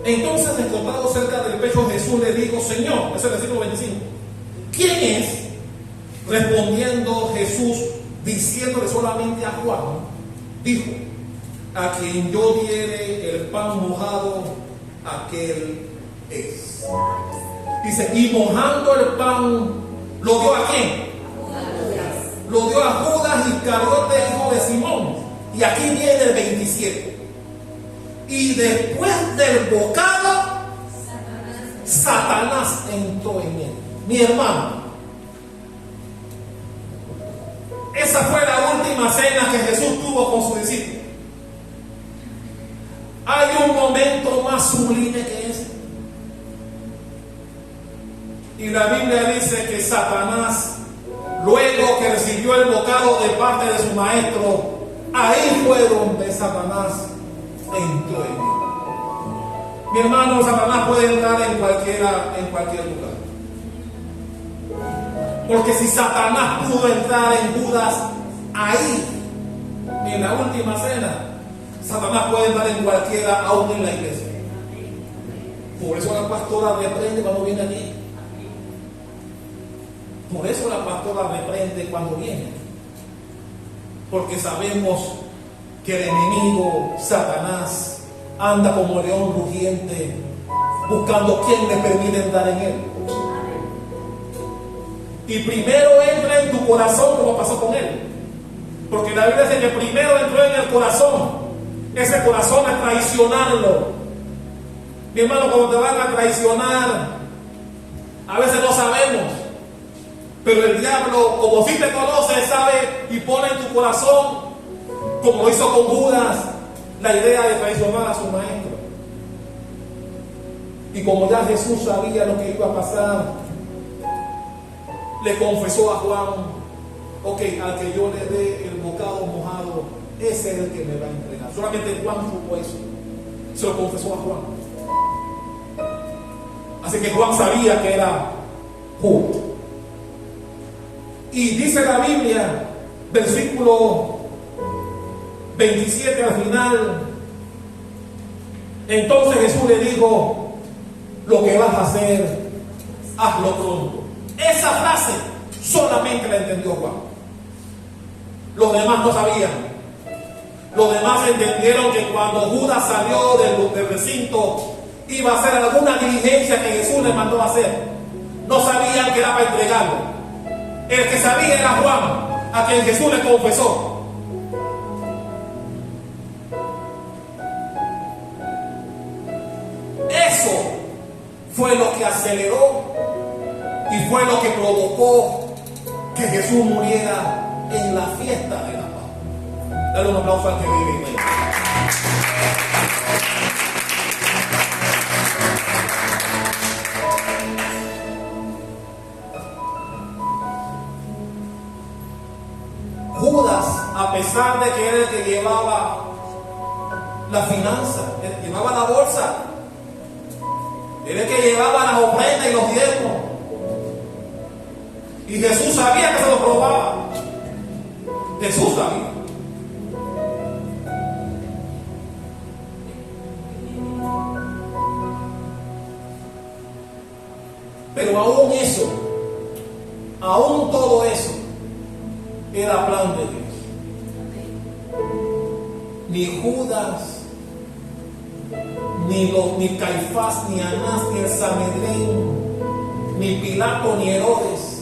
Entonces, recostado cerca del pecho, Jesús le dijo: Señor, ese es el versículo 25, ¿quién es? Respondiendo Jesús, diciéndole solamente a Juan, dijo: a quien yo diere el pan mojado, aquel es. Dice, y mojando el pan, ¿lo dio a quién? Lo dio a Judas Iscariote, hijo de Simón. Y aquí viene el 27. Y después del bocado, Satanás entró en él. Mi hermano, esa fue la última cena que Jesús tuvo con sus discípulos. ¿Hay un momento más sublime que ese? Y la Biblia dice que Satanás, luego que recibió el bocado de parte de su maestro, ahí fue donde Satanás entró en él. Mi hermano, Satanás puede entrar en cualquier lugar. Porque si Satanás pudo entrar en Judas ahí, en la última cena, Satanás puede entrar en cualquiera, aún en la iglesia. Por eso la pastora reprende cuando viene aquí. Por eso la pastora reprende cuando viene. Porque sabemos que el enemigo, Satanás, anda como león rugiente, buscando quien le permite entrar en él. Y primero entra en tu corazón, como pasó con él. Porque la Biblia dice que primero entró en el corazón. Ese corazón es traicionarlo. Mi hermano, cuando te van a traicionar, a veces no sabemos. Pero el diablo, como si te conoce, sabe y pone en tu corazón, como lo hizo con Judas, la idea de traicionar a su maestro. Y como ya Jesús sabía lo que iba a pasar, le confesó a Juan: ok, al que yo le dé el bocado mojado, ese es el que me va a entregar. Solamente Juan supo eso. Se lo confesó a Juan. Así que Juan sabía que era Judas. Y dice la Biblia, versículo 27 al final: entonces Jesús le dijo: lo que vas a hacer, hazlo pronto. Esa frase solamente la entendió Juan. Los demás no sabían. Los demás entendieron que cuando Judas salió del recinto, iba a hacer alguna diligencia que Jesús le mandó a hacer. No sabían que era para entregarlo. El que sabía era Juan, a quien Jesús le confesó. Eso fue lo que aceleró y fue lo que provocó que Jesús muriera en la fiesta de la paz. Dale un aplauso al que vive en él. Judas, a pesar de que era el que llevaba la finanza, llevaba la bolsa, era el que llevaba las ofrendas y los diezmos, y Jesús sabía que se lo probaba. Jesús sabía. Pero aún eso, aún todo eso, era plan de Dios. Ni Judas, ni Caifás, ni Anás, ni el Sanedrín, ni Pilato, ni Herodes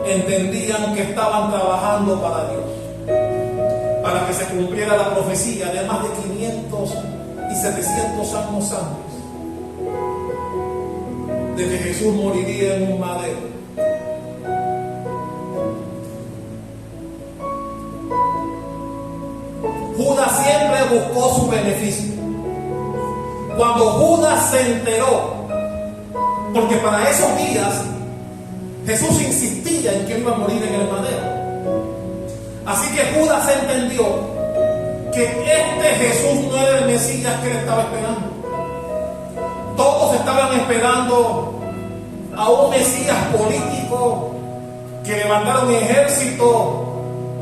entendían que estaban trabajando para Dios, para que se cumpliera la profecía de más de 500 y 700 años antes de que Jesús moriría en un madero. buscó su beneficio. Cuando Judas se enteró, porque para esos días Jesús insistía en que iba a morir en el madero. Así que Judas entendió que este Jesús no era el Mesías que él estaba esperando. Todos estaban esperando a un Mesías político que levantara un ejército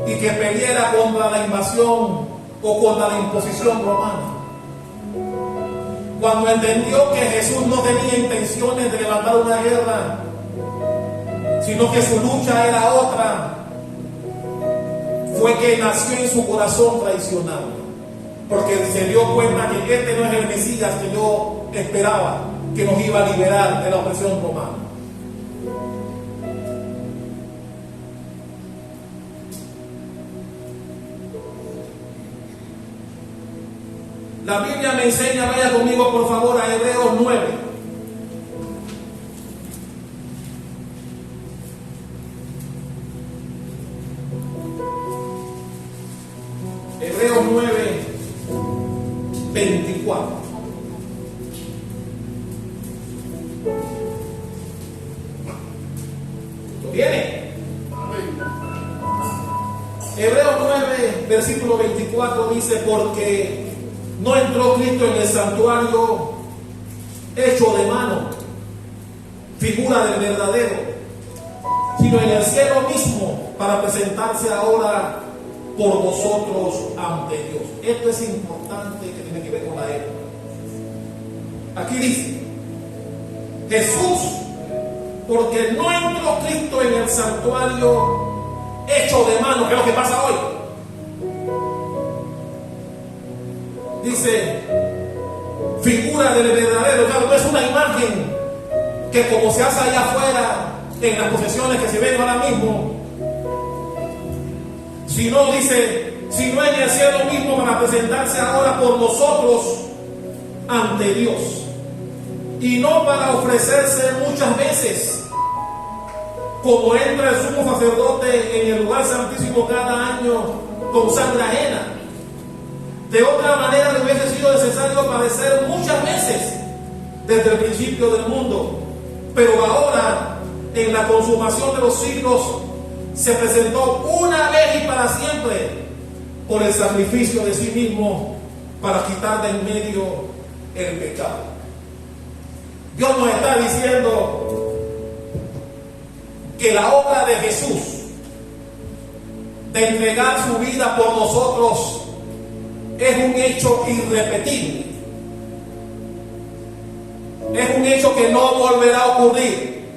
y que peleara contra la invasión o contra la imposición romana. Cuando entendió que Jesús no tenía intenciones de levantar una guerra, sino que su lucha era otra, fue que nació en su corazón traicionado, porque se dio cuenta que este no es el Mesías que yo esperaba, que nos iba a liberar de la opresión romana. La Biblia me enseña, vaya conmigo por favor a Hebreos 9. Hebreos 9, 24. ¿Lo tiene? Hebreos 9, versículo 24 dice: porque no entró Cristo en el santuario hecho de mano, figura del verdadero, sino en el cielo mismo, para presentarse ahora por vosotros ante Dios. Esto es importante, que tiene que ver con la época. Aquí dice: Jesús, porque no entró Cristo en el santuario hecho de mano, que es lo que pasa hoy. Dice, figura del verdadero. Claro, no es una imagen que como se hace allá afuera en las posesiones que se ven ahora mismo, sino dice, sino en el cielo mismo, para presentarse ahora por nosotros ante Dios, y no para ofrecerse muchas veces, como entra el sumo sacerdote en el lugar santísimo cada año con sangre ajena. De otra manera le hubiese sido necesario padecer muchas veces desde el principio del mundo, pero ahora, en la consumación de los siglos, se presentó una vez y para siempre por el sacrificio de sí mismo para quitar de en medio el pecado. Dios nos está diciendo que la obra de Jesús de entregar su vida por nosotros es un hecho irrepetible. Es un hecho que no volverá a ocurrir.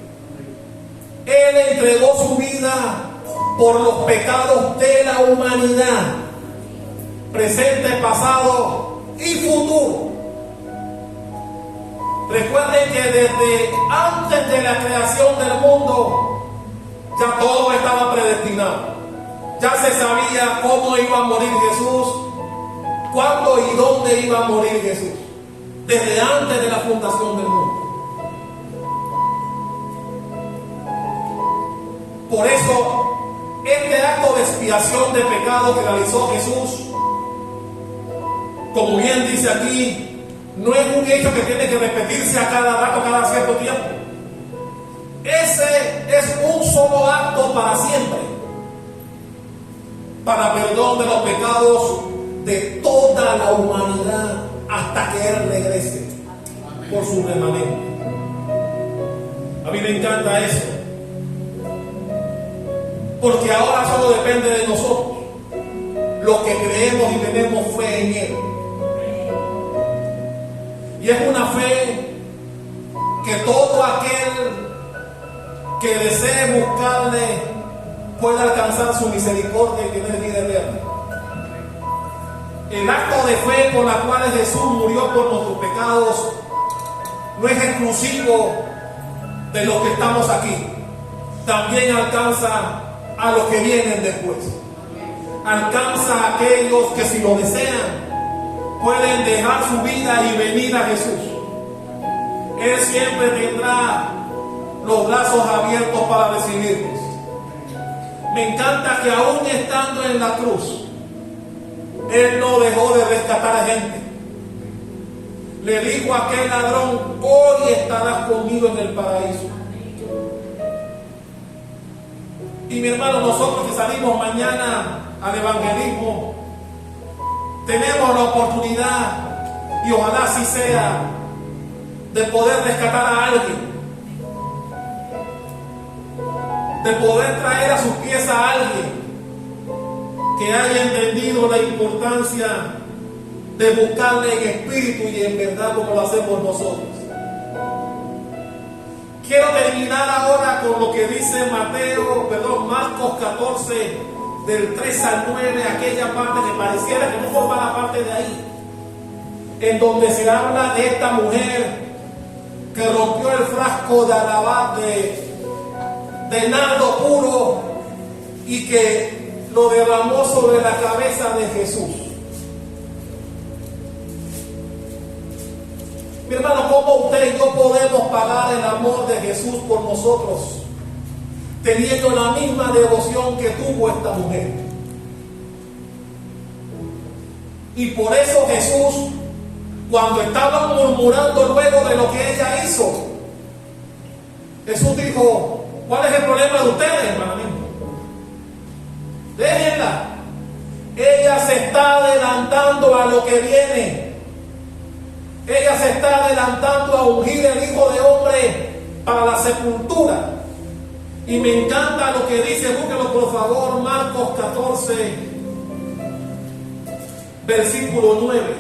Él entregó su vida por los pecados de la humanidad, presente, pasado y futuro. Recuerden que desde antes de la creación del mundo ya todo estaba predestinado. Ya se sabía cómo iba a morir Jesús, cuándo y dónde iba a morir Jesús, desde antes de la fundación del mundo. Por eso, este acto de expiación de pecado que realizó Jesús, como bien dice aquí, no es un hecho que tiene que repetirse a cada rato, cada cierto tiempo. Ese es un solo acto para siempre, para perdón de los pecados de toda la humanidad, hasta que Él regrese por su remanente. A mí me encanta eso, porque ahora solo depende de nosotros, los que creemos y tenemos fe en Él. Y es una fe que todo aquel que desee buscarle pueda alcanzar su misericordia y tener vida eterna. El acto de fe con la cual Jesús murió por nuestros pecados no es exclusivo de los que estamos aquí. También alcanza a los que vienen después. Alcanza a aquellos que, si lo desean, pueden dejar su vida y venir a Jesús. Él siempre tendrá los brazos abiertos para recibirnos. Me encanta que aún estando en la cruz, Él no dejó de rescatar a gente. Le dijo a aquel ladrón: hoy estarás conmigo en el paraíso. Y mi hermano, nosotros que salimos mañana al evangelismo, tenemos la oportunidad, y ojalá así sea, de poder rescatar a alguien, de poder traer a sus pies a alguien que haya entendido la importancia de buscarle en espíritu y en verdad, como lo hacemos nosotros. Quiero terminar ahora con lo que dice Marcos 14, del 3 al 9, aquella parte que pareciera que no forma parte de ahí, en donde se habla de esta mujer que rompió el frasco de de nardo puro y que lo derramó sobre la cabeza de Jesús. Mi hermano, ¿cómo usted y yo podemos pagar el amor de Jesús por nosotros, teniendo la misma devoción que tuvo esta mujer? Y por eso Jesús, cuando estaban murmurando luego de lo que ella hizo, Jesús dijo: ¿cuál es el problema de ustedes, hermano mío? Déjenla. Ella se está adelantando a lo que viene. Ella se está adelantando a ungir el Hijo de Hombre para la sepultura. Y me encanta lo que dice, búsquelo por favor, Marcos 14, versículo 9.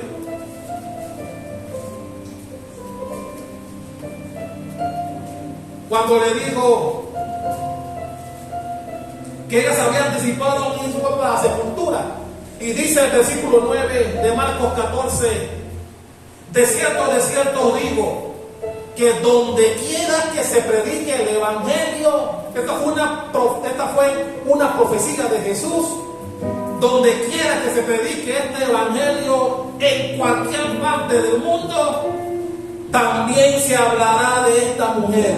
Cuando le dijo que ella se había anticipado en su para la sepultura. Y dice el versículo 9 de Marcos 14: de cierto os digo, que donde quiera que se predique el evangelio, esta fue una profecía de Jesús, donde quiera que se predique este evangelio en cualquier parte del mundo, también se hablará de esta mujer,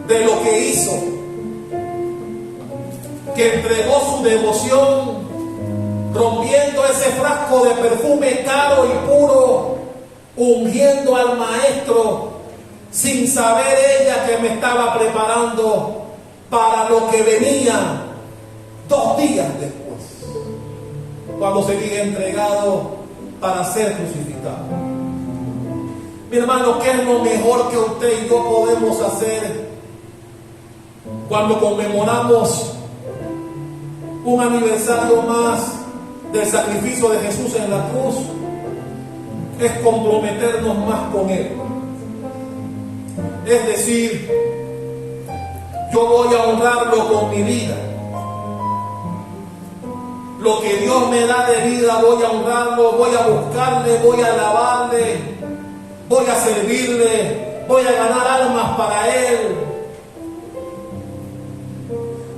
de lo que hizo, que entregó su devoción, rompiendo ese frasco de perfume caro y puro, ungiendo al maestro, sin saber ella que me estaba preparando para lo que venía 2 días después, cuando sería entregado para ser crucificado. Mi hermano, ¿qué es lo mejor que usted y yo podemos hacer cuando conmemoramos un aniversario más del sacrificio de Jesús en la cruz? Es comprometernos más con Él. Es decir, yo voy a honrarlo con mi vida. Lo que Dios me da de vida voy a honrarlo, voy a buscarle, voy a alabarle, voy a servirle, voy a ganar almas para Él,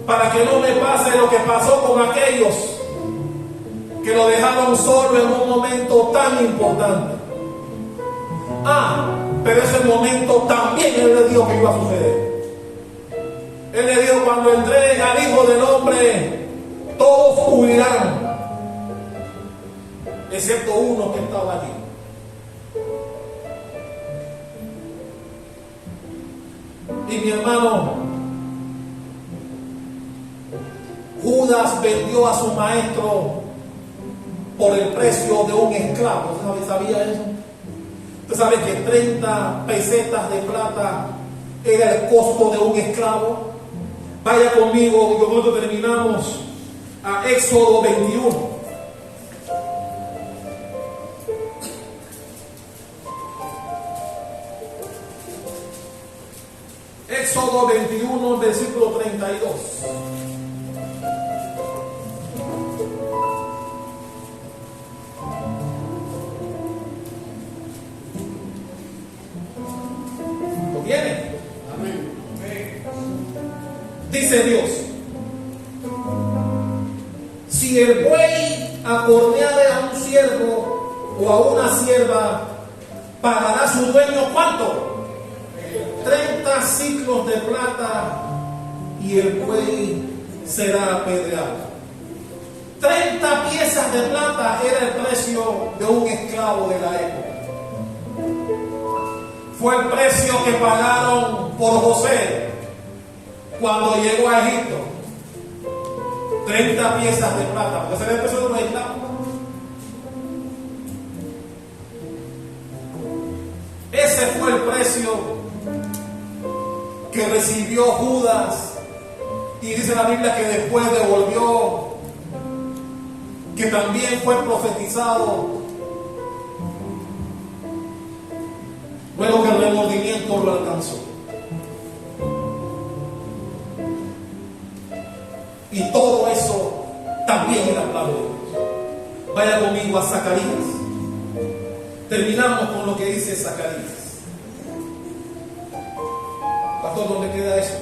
para que no me pase lo que pasó con aquellos que lo dejaron solo en un momento tan importante. Pero ese momento también Él le dijo que iba a suceder. Él le dijo: cuando entreguen al Hijo del Hombre, todos huirán, excepto uno que estaba allí. Y mi hermano, Judas vendió a su maestro por el precio de un esclavo. ¿Usted sabía eso? Usted sabe que 30 pesetas de plata era el costo de un esclavo. Vaya conmigo, y con esto terminamos, a Éxodo 21. Éxodo 21, versículo 32. Dice Dios: si el buey acorneare a un siervo o a una sierva, pagará su dueño ¿cuánto? 30 siclos de plata, y el buey será apedreado. 30 piezas piezas de plata era el precio de un esclavo de la época. Fue el precio que pagaron por José cuando llegó a Egipto. 30 piezas de plata, porque ese era el precio de los esclavos. Ese fue el precio que recibió Judas, y dice la Biblia que después devolvió, que también fue profetizado, luego que el remordimiento lo alcanzó. Y todo eso también era plan de Dios. Vaya conmigo a Zacarías. Terminamos con lo que dice Zacarías. Pastor, ¿dónde queda eso?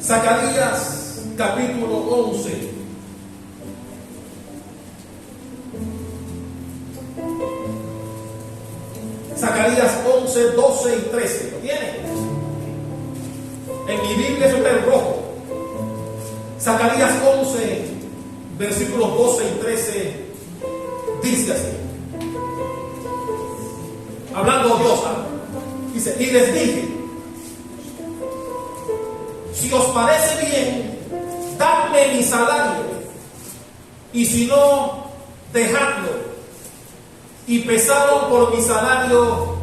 Zacarías capítulo 11. Zacarías 11, 12 y 13. ¿Lo tiene? En mi Biblia eso está en rojo. Zacarías 11, versículos 12 y 13, dice así. Hablando Dios, dice, y les dije, si os parece bien, dadme mi salario, y si no, dejadlo. Y pesaron por mi salario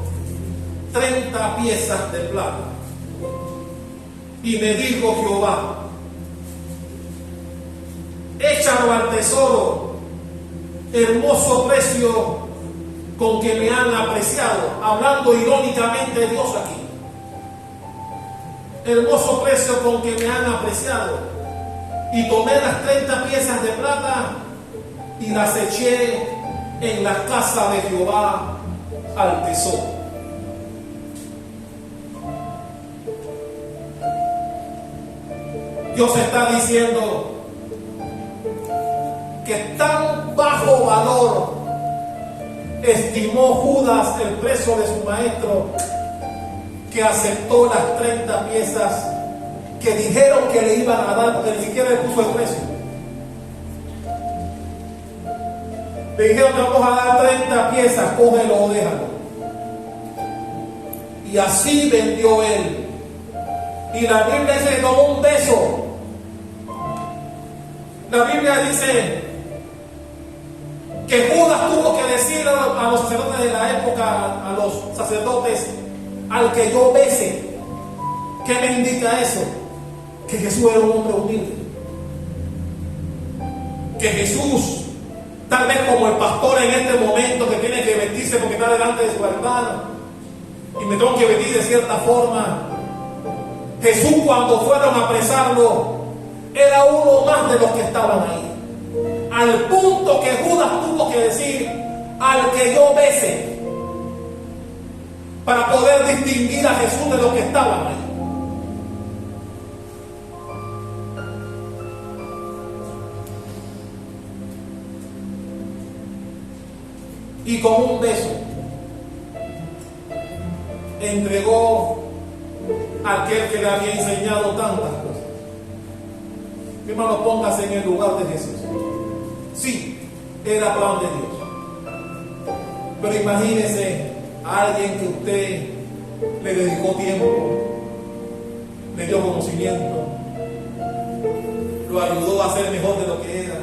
30 piezas de plata. Y me dijo Jehová, échalo al tesoro, hermoso precio con que me han apreciado. Hablando irónicamente de Dios aquí. Hermoso precio con que me han apreciado. Y tomé las 30 piezas de plata y las eché en la casa de Jehová al tesoro. Dios está diciendo que tan bajo valor estimó Judas el precio de su maestro, que aceptó las 30 piezas que dijeron que le iban a dar, porque ni siquiera le puso el precio. Le dijeron, te vamos a dar 30 piezas, cógelo o déjalo. Y así vendió él. Y la Biblia dice que tomó un beso. La Biblia dice que Judas tuvo que decir a los sacerdotes de la época, a los sacerdotes, al que yo bese. ¿Qué me indica eso? Que Jesús era un hombre humilde. Que Jesús, tal vez como el pastor en este momento, que tiene que vestirse porque está delante de su hermano, y me tengo que vestir de cierta forma, Jesús, cuando fueron a apresarlo, era uno más de los que estaban ahí. Al punto que Judas tuvo que decir, al que yo bese, para poder distinguir a Jesús de los que estaban ahí. Y con un beso entregó a aquel que le había enseñado tantas cosas. Mi hermano, póngase en el lugar de Jesús. Sí, era plan de Dios. Pero imagínese a alguien que usted le dedicó tiempo, le dio conocimiento, lo ayudó a ser mejor de lo que era,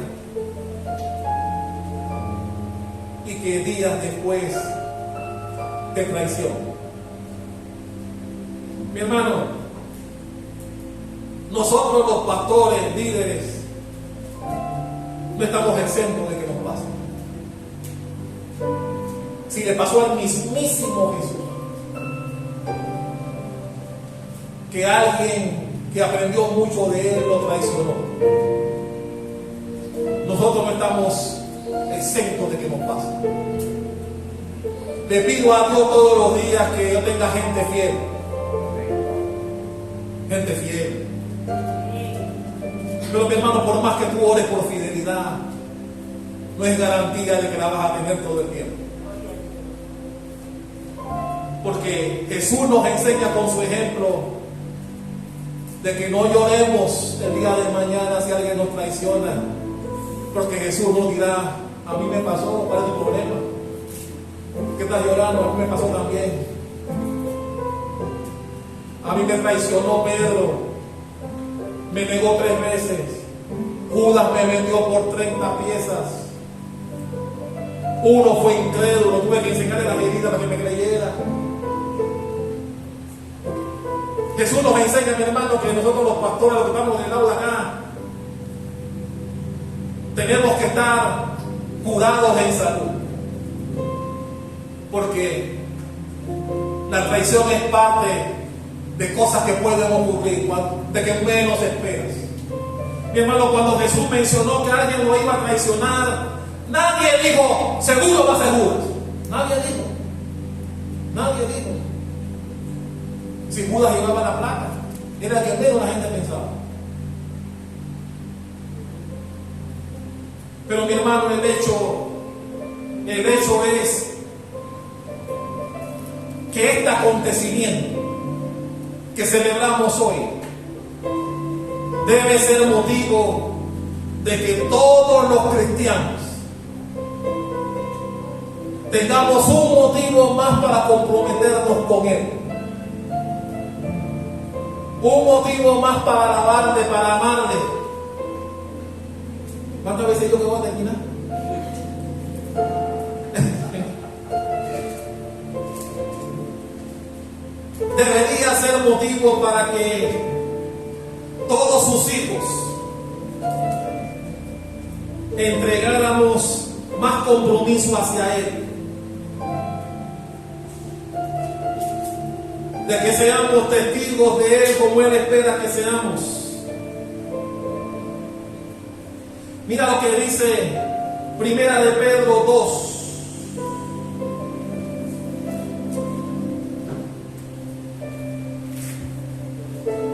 y que días después de traición. Mi hermano, nosotros los pastores, líderes, no estamos exentos de que nos pase. Si le pasó al mismísimo Jesús, que alguien que aprendió mucho de él lo traicionó, nosotros no estamos exentos de que nos pase. Le pido a Dios todos los días que yo tenga gente fiel. Gente fiel. Pero mi hermano, por más que tú ores por fidelidad, no es garantía de que la vas a tener todo el tiempo. Porque Jesús nos enseña con su ejemplo de que no lloremos el día de mañana si alguien nos traiciona, porque Jesús nos dirá: a mí me pasó, ¿cuál es tu problema? ¿Qué estás llorando? A mí me pasó también. A mí me traicionó Pedro, me negó 3 veces. Judas me vendió por 30 piezas. Uno fue incrédulo, tuve que enseñarle la medida para que me creyera. Jesús nos enseña, mi hermano, que nosotros los pastores, los que estamos en el aula acá, tenemos que estar curados en salud, porque la traición es parte de cosas que pueden ocurrir, de que menos esperas. Mi hermano, cuando Jesús mencionó que alguien lo iba a traicionar, nadie dijo: seguro va a ser Judas. Nadie dijo. Si Judas llevaba la plata, era el que menos la gente pensaba. Pero mi hermano, el hecho es que este acontecimiento que celebramos hoy debe ser motivo de que todos los cristianos tengamos un motivo más para comprometernos con Él, un motivo más para alabarle, para amarle. ¿Cuántas veces yo que voy a terminar? Debería ser motivo para que todos sus hijos entregáramos más compromiso hacia Él, de que seamos testigos de Él como Él espera que seamos. Mira lo que dice Primera de Pedro 2.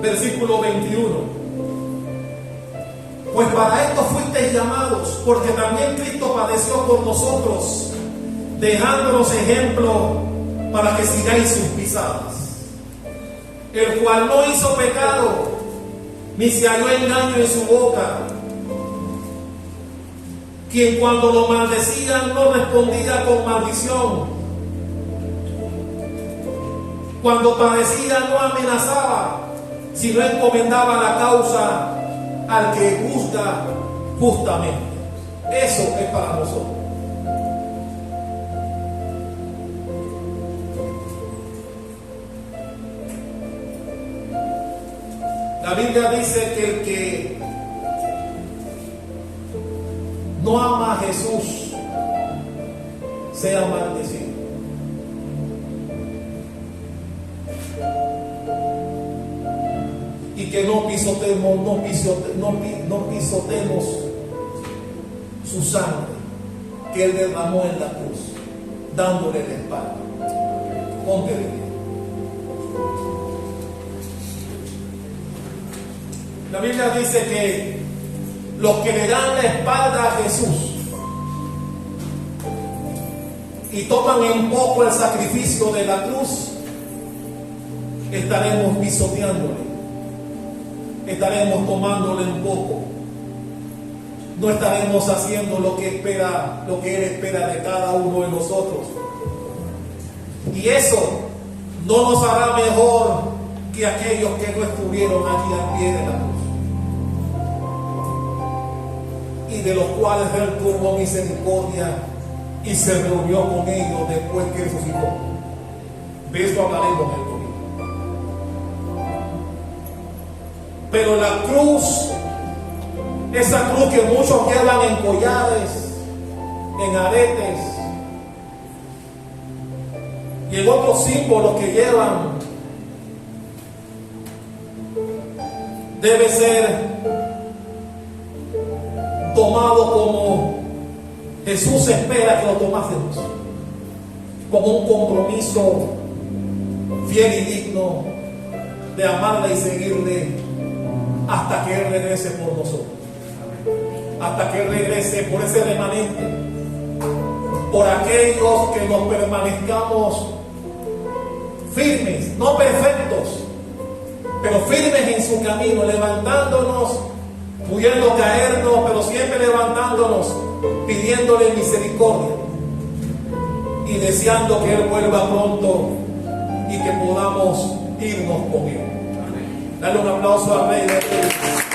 Versículo 21. Pues para esto fuisteis llamados, porque también Cristo padeció por nosotros, dejándonos ejemplo para que sigáis sus pisadas, el cual no hizo pecado, ni se halló engaño en su boca, quien cuando lo maldecían no respondía con maldición, cuando padecía no amenazaba, sino encomendaba la causa al que juzga justamente. Eso es para nosotros. La Biblia dice que el que no ama a Jesús sea maldecido. Y que no pisotemos su sangre que Él derramó en la cruz, dándole la espalda. Ponte de pie. La Biblia dice que los que le dan la espalda a Jesús y toman en poco el sacrificio de la cruz, estaremos pisoteándole, estaremos tomándole un poco, no estaremos haciendo lo que Él espera de cada uno de nosotros. Y eso no nos hará mejor que aquellos que no estuvieron allí al pie de la cruz, y de los cuales Él tuvo misericordia y se reunió con ellos después que resucitó. De eso hablaremos en el domingo. Pero la cruz, esa cruz que muchos llevan en collares, en aretes y en otros símbolos que llevan, debe ser tomado como Jesús espera que lo tomásemos, como un compromiso fiel y digno de amarle y seguirle hasta que Él regrese por nosotros, hasta que Él regrese por ese remanente, por aquellos que nos permanezcamos firmes, no perfectos, pero firmes en su camino, levantándonos, pudiendo caernos, pero siempre levantándonos, pidiéndole misericordia y deseando que Él vuelva pronto y que podamos irnos con Él. Dale un aplauso al Rey de Reyes.